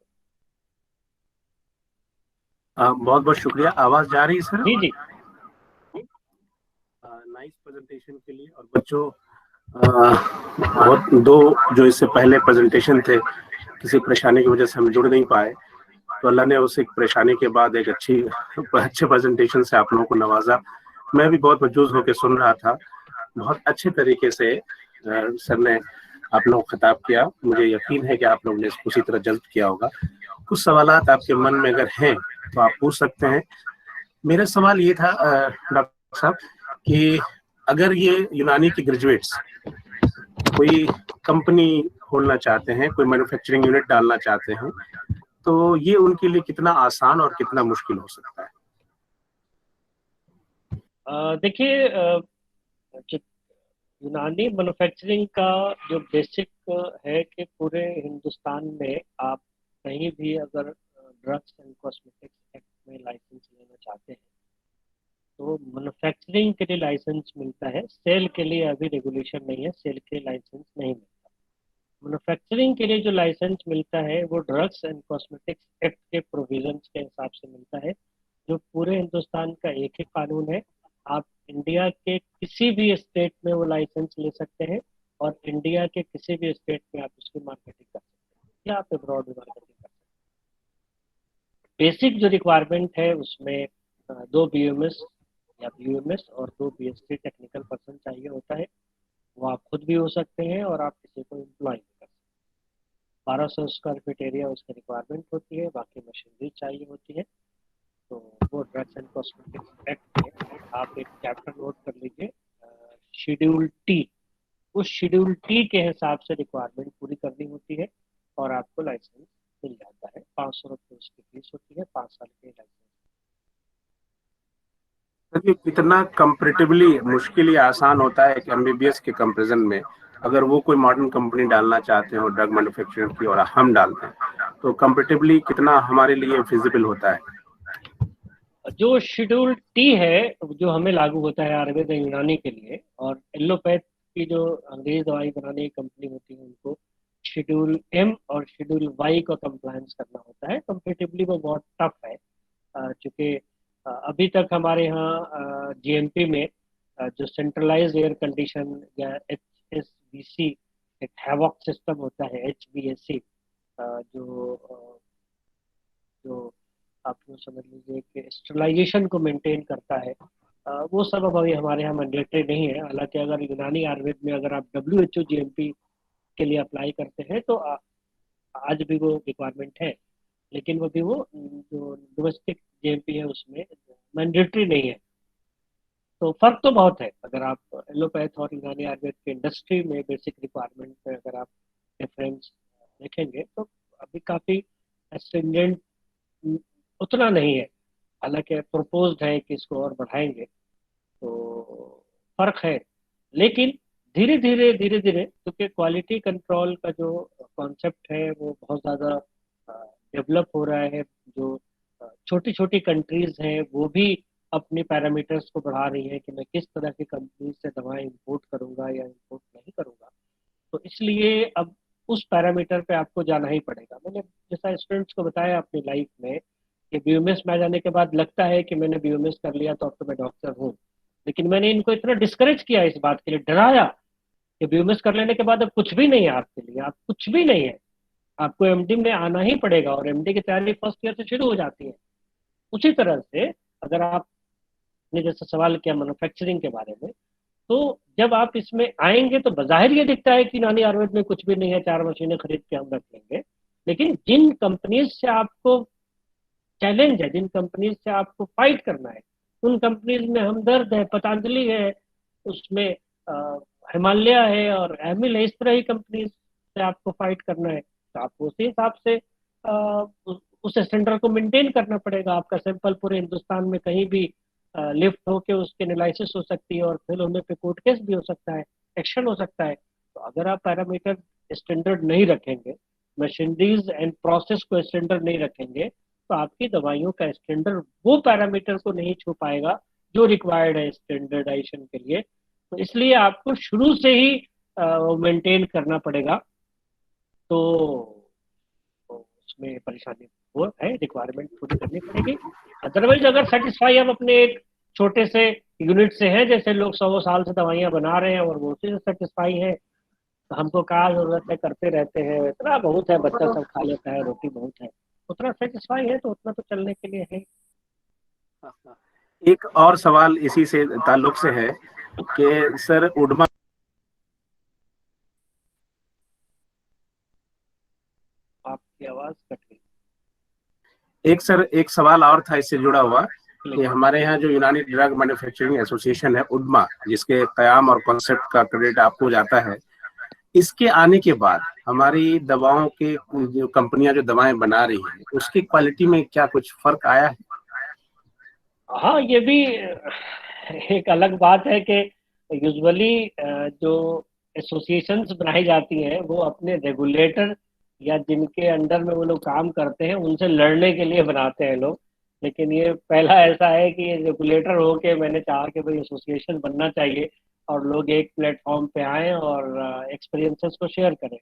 बहुत बहुत शुक्रिया। आवाज जा रही है सर? यू। जी जी। नाइस प्रेजेंटेशन के लिए। और बच्चों, बहुत दो जो इससे पहले प्रेजेंटेशन थे, किसी परेशानी की वजह से हम जुड़ नहीं पाए, तो अल्लाह ने उस एक परेशानी के बाद एक अच्छे प्रेजेंटेशन से आप लोगों को नवाजा। मैं भी बहुत मजबूत होकर सुन रहा था। बहुत अच्छे तरीके से सर ने आप लोगों को खिताब किया। मुझे यकीन है कि आप लोगों ने इसको उसी तरह जज्ब किया होगा। कुछ सवालात आपके मन में अगर हैं तो आप पूछ सकते हैं। मेरा सवाल ये था डॉक्टर साहब कि अगर ये यूनानी के ग्रेजुएट्स कोई कंपनी खोलना चाहते हैं, कोई मैन्युफैक्चरिंग यूनिट डालना चाहते हैं, तो ये उनके लिए कितना आसान और कितना मुश्किल हो सकता है? देखिए, यूनानी मैन्युफैक्चरिंग का जो बेसिक है कि पूरे हिंदुस्तान में आप कहीं भी अगर ड्रग्स एंड कॉस्मेटिक्स एक्ट में लाइसेंस लेना चाहते हैं तो मैन्युफैक्चरिंग के लिए लाइसेंस मिलता है। सेल के लिए अभी रेगुलेशन नहीं है, सेल के लिए लाइसेंस नहीं मिलता। मैन्युफैक्चरिंग के लिए जो लाइसेंस मिलता है वो ड्रग्स एंड कॉस्मेटिक्स एक्ट के प्रोविजंस के हिसाब से मिलता है, जो पूरे हिंदुस्तान का एक ही कानून है। आप इंडिया के किसी भी स्टेट में वो लाइसेंस ले सकते हैं और इंडिया के किसी भी स्टेट में आप उसकी मार्केटिंग कर सकते हैं या आप अब्रॉड में मार्केटिंग कर सकते हैं। बेसिक जो रिक्वायरमेंट है उसमें 2 BUMS या BUMS और 2 BSc टेक्निकल पर्सन चाहिए होता है। वो आप खुद भी हो सकते हैं और आप किसी को एम्प्लॉय भी कर सकते हैं। 1200 स्क्वायर फीट एरिया उसकी रिक्वायरमेंट होती है, बाकी मशीनरी चाहिए होती है। तो वो ड्रग्स एंड कॉस्मेटिक्स एक्ट में आप एक चैप्टर नोट कर लीजिए, शेड्यूल टी। उस शेड्यूल टी के हिसाब से रिक्वायरमेंट पूरी करनी होती है और आपको लाइसेंस मिल जाता है। 500 रुपये उसकी फीस होती है, 5 साल के लाइसेंस। ये कितना कंपेरेटिवली मुश्किल या आसान होता है कि एमबीबीएस के कंपैरिजन में, अगर वो कोई मॉडर्न कंपनी डालना चाहते हो ड्रग मैन्युफैक्चरिंग की और हम डालते हैं, तो कंपेरेटिवली कितना हमारे लिए फिजिबल होता है? जो शेड्यूल टी है जो हमें लागू होता है आयुर्वेद यूनानी के लिए, और एलोपैथ की जो अंग्रेज दवाई बनाने की कंपनी होती है उनको शेड्यूल एम और शेड्यूल वाई का कंप्लायंस करना होता है। कंपेरेटिवली वो बहुत टफ है, चूँकि अभी तक हमारे यहाँ जीएमपी में जो सेंट्रलाइज एयर कंडीशन या HSBC, एक हैवॉक सिस्टम होता है HBAC, जो जो आप यूँ समझ लीजिए कि स्टरलाइजेशन को मेंटेन करता है, वो सब अब अभी हमारे यहाँ मैंडेटरी नहीं है। हालांकि अगर यूनानी आयुर्वेद में अगर आप WHO GMP के लिए अप्लाई करते हैं तो आज भी वो रिक्वायरमेंट है, लेकिन वो भी वो जो डोमेस्टिक GMP है उसमें मैंडेटरी नहीं है। तो फर्क तो बहुत है। अगर आप एलोपैथ और यूनानी आयुर्वेद के इंडस्ट्री में बेसिक रिक्वायरमेंट में अगर आप डिफरेंस देखेंगे तो अभी काफ़ी स्ट्रिंजेंट उतना नहीं है। हालांकि प्रपोज्ड है कि इसको और बढ़ाएंगे, तो फर्क है। लेकिन धीरे धीरे क्योंकि क्वालिटी कंट्रोल का जो कॉन्सेप्ट है वो बहुत ज़्यादा डेवलप हो रहा है। जो छोटी छोटी कंट्रीज हैं वो भी अपनी पैरामीटर्स को बढ़ा रही है कि मैं किस तरह की कंपनी से दवाएं इंपोर्ट करूंगा या इंपोर्ट नहीं करूंगा। तो इसलिए अब उस पैरामीटर पे आपको जाना ही पड़ेगा। मैंने जैसा स्टूडेंट्स को बताया अपनी लाइफ में कि BUMS में आ जाने के बाद लगता है कि मैंने BUMS कर लिया तो अब तो मैं डॉक्टर हूँ, लेकिन मैंने इनको इतना डिस्करेज किया, इस बात के लिए डराया कि BUMS कर लेने के बाद अब कुछ भी नहीं है आपके लिए, आप कुछ भी नहीं है, आपको MD में आना ही पड़ेगा और MD की तैयारी फर्स्ट ईयर से शुरू हो जाती है। उसी तरह से अगर आपने जैसे सवाल किया मैन्युफैक्चरिंग के बारे में, तो जब आप इसमें आएंगे तो बाहिर ये दिखता है कि यूनानी आयुर्वेद में कुछ भी नहीं है, 4 मशीनें खरीद के हम रख लेंगे। लेकिन जिन कंपनीज से आपको चैलेंज है, जिन कंपनीज से आपको फाइट करना है, उन कंपनीज में हमदर्द है, पतंजलि है, उसमें हिमालय है और एमिल है, इस तरह की कंपनीज से आपको फाइट करना है। तो आपको उसी हिसाब से उस स्टैंडर्ड को मेंटेन करना पड़ेगा। आपका सैंपल पूरे हिंदुस्तान में कहीं भी लिफ्ट होके उसकी एनालिसिस हो सकती है और फिर होने पे कोर्ट केस भी हो सकता है, एक्शन हो सकता है। तो अगर आप पैरामीटर स्टैंडर्ड नहीं रखेंगे, मशीनरीज एंड प्रोसेस को स्टैंडर्ड नहीं रखेंगे, तो आपकी दवाइयों का स्टैंडर्ड वो पैरामीटर को नहीं छू पाएगा जो रिक्वायर्ड है स्टैंडर्डाइजेशन के लिए। तो इसलिए आपको शुरू से ही मेंटेन करना पड़ेगा। तो उसमें परेशानी वो है, रिक्वायरमेंट पूरी करनी पड़ेगी। अदरवाइज अगर सेटिस्फाई हम अपने एक छोटे से यूनिट से हैं, जैसे लोग 100 साल से दवाइयां बना रहे हैं और वो उसी से सेटिस्फाई है, तो हमको क्या जरूरत है, करते रहते हैं, इतना बहुत है, बच्चा सब खा लेता है, रोटी बहुत है, उतना सेटिस्फाई है तो उतना तो चलने के लिए है। एक और सवाल इसी से ताल्लुक से है कि सर उडमा, आपकी आवाज कट गई। एक सवाल और था इससे जुड़ा हुआ कि हमारे यहाँ जो यूनानी ड्रग मैन्युफैक्चरिंग एसोसिएशन है उडमा, जिसके कयाम और कॉन्सेप्ट का क्रेडिट आपको जाता है, इसके आने के बाद हमारी दवाओं के जो कंपनियां जो दवाएं बना रही हैं उसकी क्वालिटी में क्या कुछ फर्क आया है? हाँ, ये भी एक अलग बात है कि यूजुअली जो एसोसिएशंस बनाई जाती हैं वो अपने रेगुलेटर या जिनके अंडर में वो लोग काम करते हैं उनसे लड़ने के लिए बनाते हैं लोग। लेकिन ये पहला ऐसा है कि ये रेगुलेटर हो के मैंने चाहा कि भाई एसोसिएशन बनना चाहिए और लोग एक प्लेटफॉर्म पे आए और एक्सपीरियंसेस को शेयर करें,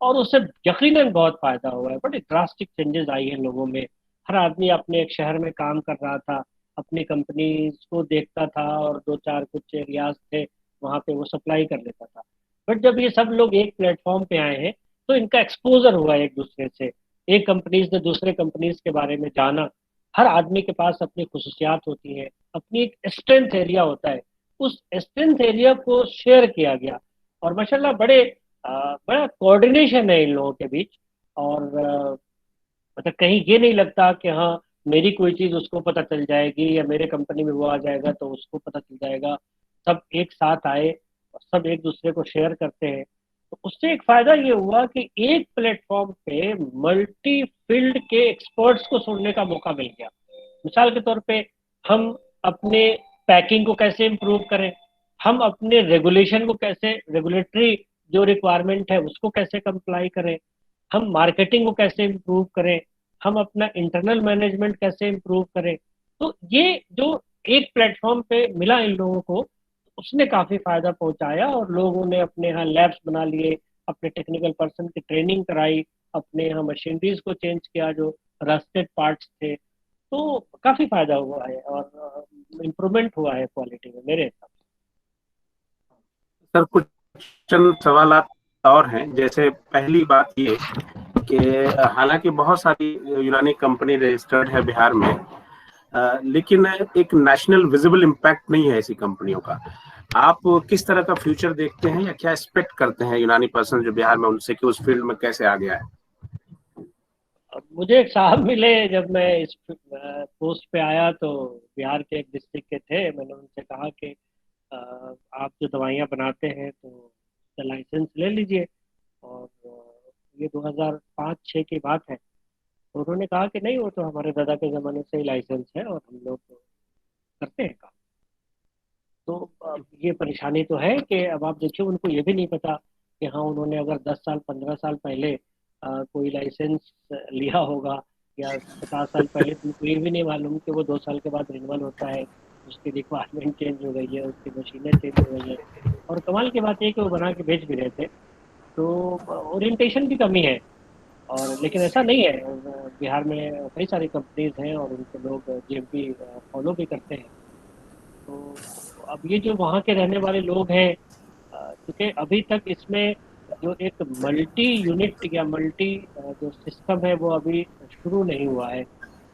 और उससे यकीनन बहुत फायदा हुआ है। बड़ी ड्रास्टिक चेंजेस आई है लोगों में। हर आदमी अपने एक शहर में काम कर रहा था, अपनी कंपनी को देखता था और 2-4 कुछ एरियाज थे वहाँ पे वो सप्लाई कर लेता था। बट जब ये सब लोग एक प्लेटफॉर्म पे आए हैं तो इनका एक्सपोजर हुआ एक दूसरे से, एक कंपनीज ने दूसरे कंपनीज के बारे में जाना। हर आदमी के पास अपनी खुसूसियात होती हैं, अपनी एक स्ट्रेंथ एरिया होता है, उस स्ट्रेंथ एरिया को शेयर किया गया। और माशाल्लाह बड़ा कोऑर्डिनेशन है इन लोगों के बीच। और मतलब कहीं ये नहीं लगता कि हाँ मेरी कोई चीज़ उसको पता चल जाएगी या मेरे कंपनी में वो आ जाएगा तो उसको पता चल जाएगा। सब एक साथ आए और सब एक दूसरे को शेयर करते हैं। तो उससे एक फायदा ये हुआ कि एक प्लेटफॉर्म पे मल्टी फील्ड के एक्सपर्ट्स को सुनने का मौका मिल गया। मिसाल के तौर पे हम अपने पैकिंग को कैसे इम्प्रूव करें, हम अपने रेगुलेशन को कैसे, रेगुलेटरी जो रिक्वायरमेंट है उसको कैसे कंप्लाई करें, हम मार्केटिंग को कैसे इम्प्रूव करें, हम अपना इंटरनल मैनेजमेंट कैसे इम्प्रूव करें। तो ये जो एक प्लेटफॉर्म पे मिला इन लोगों को, उसने काफ़ी फायदा पहुंचाया और लोगों ने अपने यहाँ लैब्स बना लिए, अपने टेक्निकल पर्सन की ट्रेनिंग कराई, अपने यहाँ मशीनरीज को चेंज किया जो रस्टेड पार्ट्स थे। तो काफ़ी फायदा हुआ है और इम्प्रूवमेंट हुआ है क्वालिटी में मेरे हिसाब सर कुछ चंद सवालात और हैं। जैसे पहली बात ये कि हालांकि बहुत सारी यूनानी कंपनी रजिस्टर्ड है बिहार में, लेकिन एक नेशनल विजिबल इम्पैक्ट नहीं है ऐसी कंपनियों का। आप किस तरह का फ्यूचर देखते हैं या क्या एक्सपेक्ट करते हैं यूनानी पर्सन जो बिहार में उनसे कि उस फील्ड में कैसे आ गया है? मुझे एक साहब मिले जब मैं इस पोस्ट पे आया, तो बिहार के एक डिस्ट्रिक्ट के थे। मैंने उनसे कहा कि आप जो दवाइयाँ बनाते हैं तो उसका लाइसेंस ले लीजिए। और ये 2005-06 की बात है। तो उन्होंने कहा कि नहीं, वो तो हमारे दादा के ज़माने से ही लाइसेंस है और हम लोग करते हैं काम। तो अब ये परेशानी तो है कि अब आप देखिए उनको ये भी नहीं पता कि हाँ उन्होंने अगर 10 साल 15 साल पहले कोई लाइसेंस लिया होगा या 50 साल पहले, तो उनको ये भी नहीं मालूम कि वो 2 साल के बाद रिन्यूअल होता है, उसकी रिक्वायरमेंट चेंज हो गई है, उसकी मशीनें चेंज हो गई है। और कमाल की बात है कि वो बना के बेच भी रहे थे। तो ओरिएंटेशन की कमी है। और लेकिन ऐसा नहीं है, बिहार में कई सारी कंपनीज हैं और उनके लोग जीएमपी फॉलो भी करते हैं। तो अब ये जो वहाँ के रहने वाले लोग हैं, क्योंकि अभी तक इसमें जो एक मल्टी यूनिट या मल्टी जो सिस्टम है वो अभी शुरू नहीं हुआ है।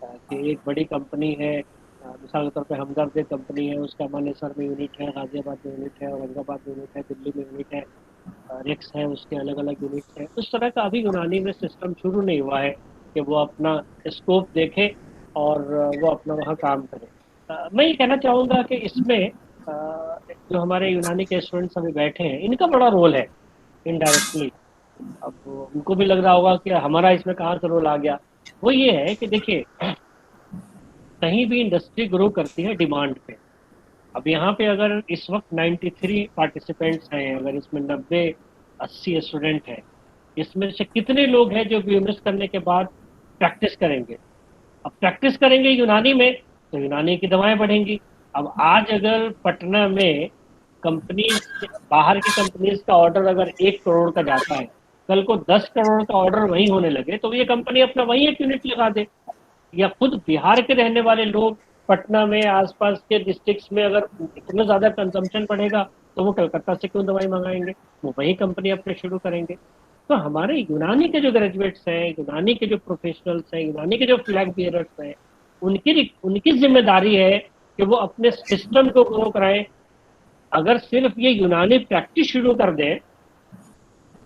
कि एक बड़ी कंपनी है, मिसाल के तौर पे हमदर्द एक कंपनी है, उसका मानेसर में यूनिट है, गाजियाबाद में यूनिट है, औरंगाबाद में यूनिट है, दिल्ली में यूनिट है, रिक्स है, उसके अलग अलग यूनिट है। उस तरह का अभी यूनानी में सिस्टम शुरू नहीं हुआ है कि वो अपना स्कोप देखे और वो अपना वहाँ काम करे। मैं ये कहना चाहूँगा कि इसमें जो हमारे यूनानी के स्टूडेंट्स अभी बैठे हैं, इनका बड़ा रोल है इनडायरेक्टली। अब उनको भी लग रहा होगा कि हमारा इसमें कहाँ से रोल आ गया। वो ये है कि देखिए, कहीं भी इंडस्ट्री ग्रो करती है डिमांड पे। अब यहाँ पे अगर इस वक्त 93 पार्टिसिपेंट्स हैं, अगर इसमें 90-80 स्टूडेंट हैं, इसमें से कितने लोग हैं जो बीएमएस करने के बाद प्रैक्टिस करेंगे? अब प्रैक्टिस करेंगे यूनानी में तो यूनानी की दवाएं बढ़ेंगी। अब आज अगर पटना में कंपनी, बाहर की कंपनीज का ऑर्डर अगर 1 करोड़ का जाता है, कल को 10 करोड़ का ऑर्डर वहीं होने लगे तो ये कंपनी अपना वहीं एक यूनिट लगा दे। या खुद बिहार के रहने वाले लोग पटना में आसपास के डिस्ट्रिक्ट्स में अगर इतना ज़्यादा कंजम्पशन बढ़ेगा तो वो कलकत्ता से क्यों दवाई मंगाएंगे, वो वही कंपनी अपने शुरू करेंगे। तो हमारे यूनानी के जो ग्रेजुएट्स हैं, यूनानी के जो प्रोफेशनल्स हैं, यूनानी के जो फ्लैग बियरर्स हैं, उनकी जिम्मेदारी है कि वो अपने सिस्टम को ग्रो कराएं। अगर सिर्फ ये यूनानी प्रैक्टिस शुरू कर दें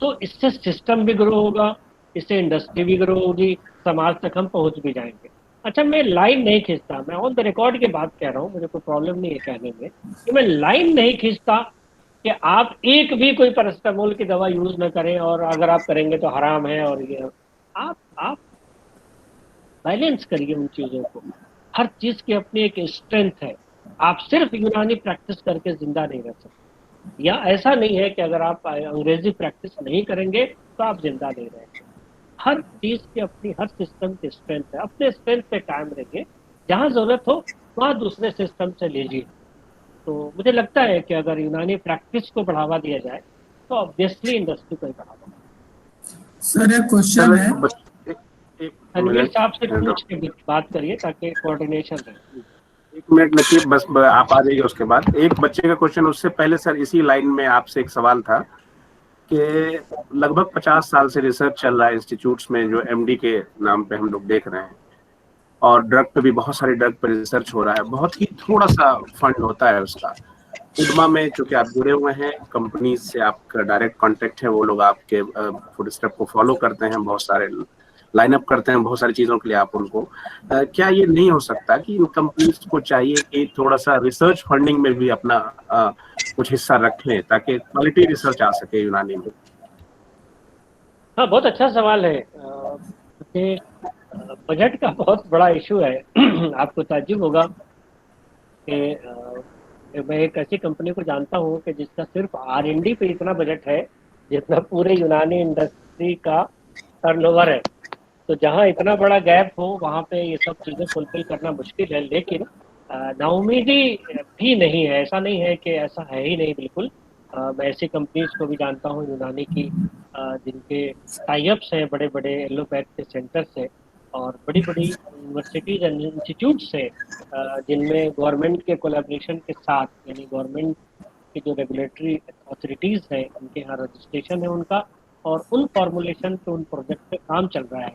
तो इससे सिस्टम भी ग्रो होगा, इससे इंडस्ट्री भी ग्रो होगी, समाज तक हम पहुंच भी जाएंगे। अच्छा, मैं लाइन नहीं खींचता, मैं ऑन द रिकॉर्ड की बात कह रहा हूँ, मुझे कोई प्रॉब्लम नहीं है कहने में कि मैं लाइन नहीं खींचता कि आप एक भी कोई पैरासिटामोल की दवा यूज न करें और अगर आप करेंगे तो हराम है। और ये आप बैलेंस करिए उन चीज़ों को। हर चीज़ की अपनी एक स्ट्रेंथ है। आप सिर्फ यूनानी प्रैक्टिस करके जिंदा नहीं रह सकते, या ऐसा नहीं है कि अगर आप अंग्रेजी प्रैक्टिस नहीं करेंगे तो आप जिंदा नहीं रहेंगे। हर चीज़ की अपनी, हर सिस्टम की स्ट्रेंथ है। अपने स्ट्रेंथ पे कायम रहिए, जहाँ ज़रूरत हो वहाँ दूसरे सिस्टम से लीजिए। तो मुझे लगता है कि अगर यूनानी प्रैक्टिस को बढ़ावा दिया जाए तो ऑब्वियसली इंडस्ट्री को बढ़ावा। सर एक क्वेश्चन है, रणवीर साहब से पूछ के बात करिए ताकि कोऑर्डिनेशन रहे। 1 मिनट नकीब, बस आप आ जाइए उसके बाद। एक बच्चे का क्वेश्चन, उससे पहले सर इसी लाइन में आपसे एक सवाल था कि लगभग 50 साल से रिसर्च चल रहा है इंस्टीट्यूट्स में, जो एमडी के नाम पे हम लोग देख रहे हैं, और ड्रग पे भी बहुत सारे ड्रग पर रिसर्च हो रहा है। बहुत ही थोड़ा सा फंड होता है उसका। उद्यमा में चूंकि आप जुड़े हुए हैं, कंपनी से आपका डायरेक्ट कांटेक्ट है, वो लोग आपके फुट स्टेप को फॉलो करते हैं, बहुत सारे लाइनअप करते हैं, बहुत सारी चीजों के लिए आप उनको क्या ये नहीं हो सकता कि इन कंपनीज को चाहिए कि थोड़ा सा रिसर्च फंडिंग में भी अपना कुछ हिस्सा रख लें, ताकि क्वालिटी रिसर्च आ सके यूनानी में? हाँ, बहुत अच्छा सवाल है। क्योंकि बजट का बहुत बड़ा इशू है। आपको ताज्जुब होगा कि मैं एक ऐसी कंपनी को जानता हूँ कि जिसका सिर्फ R&D पे इतना बजट है जितना पूरे यूनानी इंडस्ट्री का टर्नओवर है। तो जहाँ इतना बड़ा गैप हो वहाँ पे ये सब चीज़ें फुलफिल करना मुश्किल है। लेकिन नाउमीदी भी नहीं है, ऐसा नहीं है कि ऐसा है ही नहीं, बिल्कुल। मैं ऐसी कंपनीज को भी जानता हूँ यूनानी की, जिनके टाइप्स हैं बड़े बड़े एलोपैथ के सेंटर से और बड़ी बड़ी यूनिवर्सिटीज एंड इंस्टीट्यूट से, जिनमें गवर्नमेंट के कोलैबोरेशन के साथ, यानी गवर्नमेंट की जो रेगुलेटरी अथॉरिटीज़ हैं उनके यहाँ रजिस्ट्रेशन है उनका, और उन फॉर्मुलेशन पे, उन प्रोजेक्ट पे काम चल रहा है।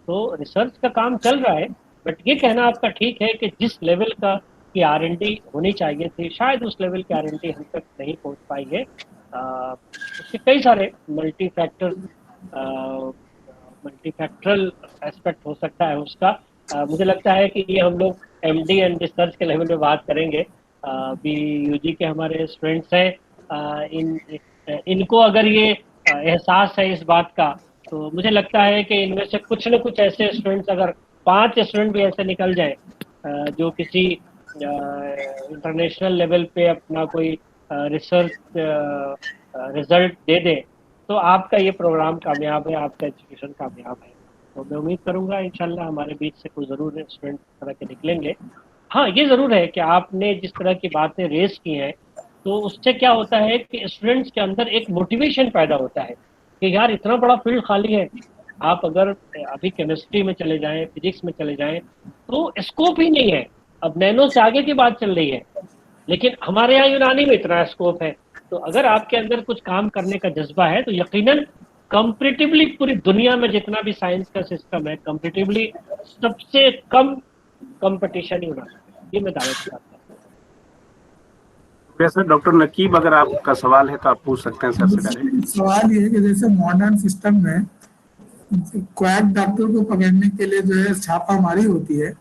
तो रिसर्च का काम चल रहा है, बट ये कहना आपका ठीक है कि जिस लेवल का की R&D होनी चाहिए थी, शायद उस लेवल की R&D हम तक नहीं पहुंच पाई है। उसके कई सारे मल्टीफैक्टरल एस्पेक्ट हो सकता है उसका। मुझे लगता है कि ये हम लोग MD एंड रिसर्च के लेवल पे बात करेंगे। अभी UG के हमारे स्टूडेंट्स हैं, इनको अगर ये एहसास है इस बात का, तो मुझे लगता है कि इनमें से कुछ न कुछ ऐसे स्टूडेंट्स, अगर 5 स्टूडेंट भी ऐसे निकल जाए जो किसी इंटरनेशनल लेवल पे अपना कोई रिसर्च रिजल्ट दे दे, तो आपका ये प्रोग्राम कामयाब है, आपका एजुकेशन कामयाब है। तो मैं उम्मीद करूंगा इंशाल्लाह हमारे बीच से कोई ज़रूर स्टूडेंट तरह के निकलेंगे। हाँ, ये ज़रूर है कि आपने जिस तरह की बातें रेस की हैं, तो उससे क्या होता है कि स्टूडेंट्स के अंदर एक मोटिवेशन पैदा होता है कि यार इतना बड़ा फील्ड खाली है। आप अगर अभी केमिस्ट्री में चले जाएं, फिजिक्स में चले जाएं, तो स्कोप ही नहीं है। अब नैनो से आगे की बात चल रही है, लेकिन हमारे यहाँ यूनानी में इतना स्कोप है। तो अगर आपके अंदर कुछ काम करने का जज्बा है, तो यकीनन कंपैरेटिवली पूरी दुनिया में जितना भी साइंस का सिस्टम है, कंपैरेटिवली सबसे कम कंपटीशन यूनानी में, ये मैं दावे करता हूँ। सर, डॉक्टर नकीब, अगर आपका सवाल है तो आप पूछ सकते हैं सर से डायरेक्ट। सवाल ये है कि जैसे मॉडर्न सिस्टम में क्वैक डॉक्टर को पकड़ने के लिए जो है छापामारी होती है,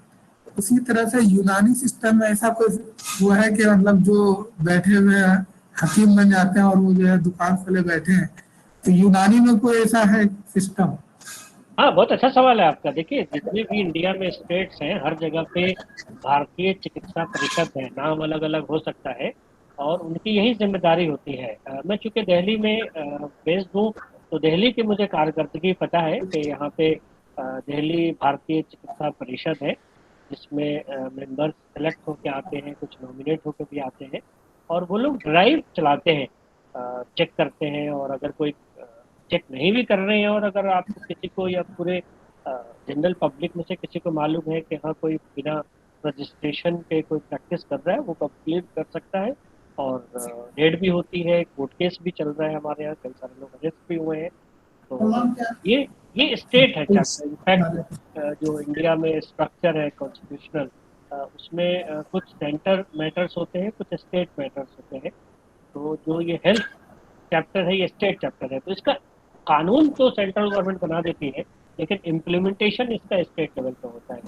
उसी तरह से यूनानी सिस्टम में ऐसा कोई वो है कि मतलब जो बैठे हुए हैं हकीम बन जाते हैं और वो जो है दुकान खोले बैठे हैं, तो यूनानी में कोई ऐसा है सिस्टम? हाँ, बहुत अच्छा सवाल है आपका। देखिए, जितने भी इंडिया में स्टेट्स हैं, हर जगह पे भारतीय चिकित्सा परिषद है। नाम अलग अलग हो सकता है और उनकी यही जिम्मेदारी होती है। मैं चूंकि दिल्ली में बेस्ड हूँ, तो दिल्ली की मुझे कारकर्दगी पता है कि यहाँ पे दिल्ली भारतीय चिकित्सा परिषद है, जिसमें मेंबर्स सेलेक्ट होके आते हैं, कुछ नॉमिनेट होकर भी आते हैं, और वो लोग ड्राइव चलाते हैं, चेक करते हैं। और अगर कोई चेक नहीं भी कर रहे हैं, और अगर आपको किसी को या पूरे जनरल पब्लिक में से किसी को मालूम है कि हाँ कोई बिना रजिस्ट्रेशन के कोई प्रैक्टिस कर रहा है, वो कंप्लीट कर सकता है। और रेड भी होती है, कोर्ट केस भी चल रहा है हमारे यहाँ, कई सारे लोग अरेस्ट भी हुए हैं। तो ये स्टेट है चैप्टर। इनफैक्ट जो इंडिया में स्ट्रक्चर है कॉन्स्टिट्यूशनल, उसमें कुछ सेंटर मैटर्स होते हैं, कुछ स्टेट मैटर्स होते हैं। तो जो ये हेल्थ चैप्टर है, ये स्टेट चैप्टर है। तो इसका कानून तो सेंट्रल गवर्नमेंट बना देती है, लेकिन इम्प्लीमेंटेशन इसका स्टेट लेवल पे होता है।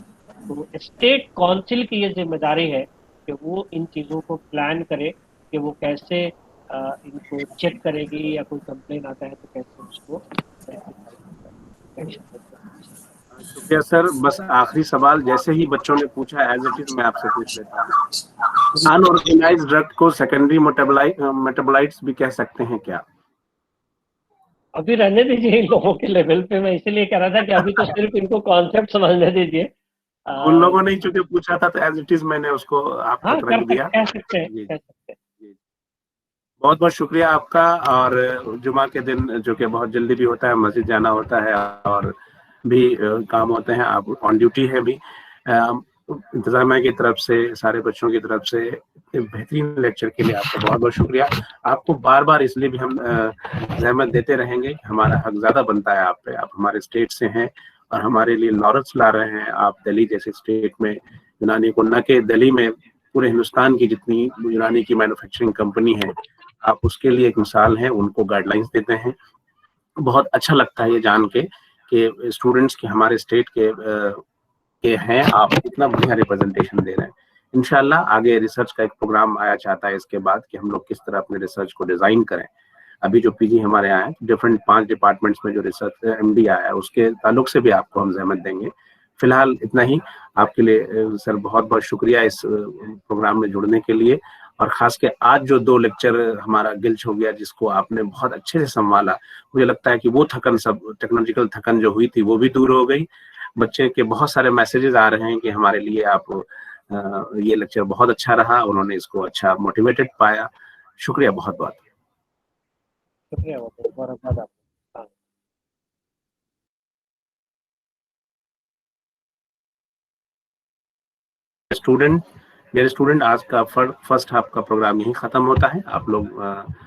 तो स्टेट काउंसिल की ये जिम्मेदारी है कि वो इन चीज़ों को प्लान करे कि वो कैसे इनको चेक करेगी, या कोई कंप्लेन आता है तो कैसे उसको शुक्रिया सर। बस आखिरी सवाल, जैसे ही बच्चों ने पूछा एज इट इज मैं आपसे पूछ लेता हूँ, अनऑर्गेनाइज्ड ड्रग को सेकेंडरी मेटाबोलाइट्स भी कह सकते हैं क्या? अभी रहने दीजिए इन लोगों के लेवल पे। मैं इसीलिए कह रहा था कि अभी तो सिर्फ इनको कॉन्सेप्ट समझने दीजिए। उन लोगों ने चूंकि पूछा था तो एज इट इज मैंने उसको आप तक रख दिया। कह सकते हैं। बहुत बहुत शुक्रिया आपका। और जुमा के दिन जो कि बहुत जल्दी भी होता है, मस्जिद जाना होता है और भी काम होते हैं, आप ऑन ड्यूटी है भी। इंतजामिया की तरफ से, सारे बच्चों की तरफ से बेहतरीन लेक्चर के लिए आपका बहुत बहुत शुक्रिया। आपको बार बार इसलिए भी हम जहमत देते रहेंगे कि हमारा हक ज्यादा बनता है आप पे। आप हमारे स्टेट से हैं और हमारे लिए लॉरेंस ला रहे हैं। आप दिल्ली जैसे स्टेट में यूनानी को, न के दिल्ली में, पूरे हिंदुस्तान की जितनी यूनानी की मैन्युफैक्चरिंग कंपनी है, आप उसके लिए एक मिसाल हैं, उनको गाइडलाइंस देते हैं। बहुत अच्छा लगता है ये जान के कि स्टूडेंट्स के हमारे स्टेट के हैं, आप इतना बढ़िया रिप्रेजेंटेशन दे रहे हैं। इंशाल्लाह आगे रिसर्च का एक प्रोग्राम आया चाहता है इसके बाद कि हम लोग किस तरह अपने रिसर्च को डिजाइन करें। अभी जो पीजी हमारे यहाँ है, डिफरेंट 5 डिपार्टमेंट्स में जो रिसर्च एमडी आया है, उसके ताल्लुक से भी आपको हम जहमत देंगे। फिलहाल इतना ही। आपके लिए सर बहुत बहुत शुक्रिया इस प्रोग्राम में जुड़ने के लिए, और खास के आज जो 2 लेक्चर हमारा गिल्च हो गया, जिसको आपने बहुत अच्छे से संभाला। मुझे लगता है कि वो थकन, सब टेक्नोलॉजिकल थकन जो हुई थी, वो भी दूर हो गई। बच्चे के बहुत सारे मैसेजेस आ रहे हैं कि हमारे लिए आप ये लेक्चर बहुत अच्छा रहा, उन्होंने इसको अच्छा मोटिवेटेड पाया। शुक्रिया बहुत बहुत। शुक्रिया बहुत। मेरे स्टूडेंट, आज का फर्स्ट हाफ का प्रोग्राम यही खत्म होता है। आप लोग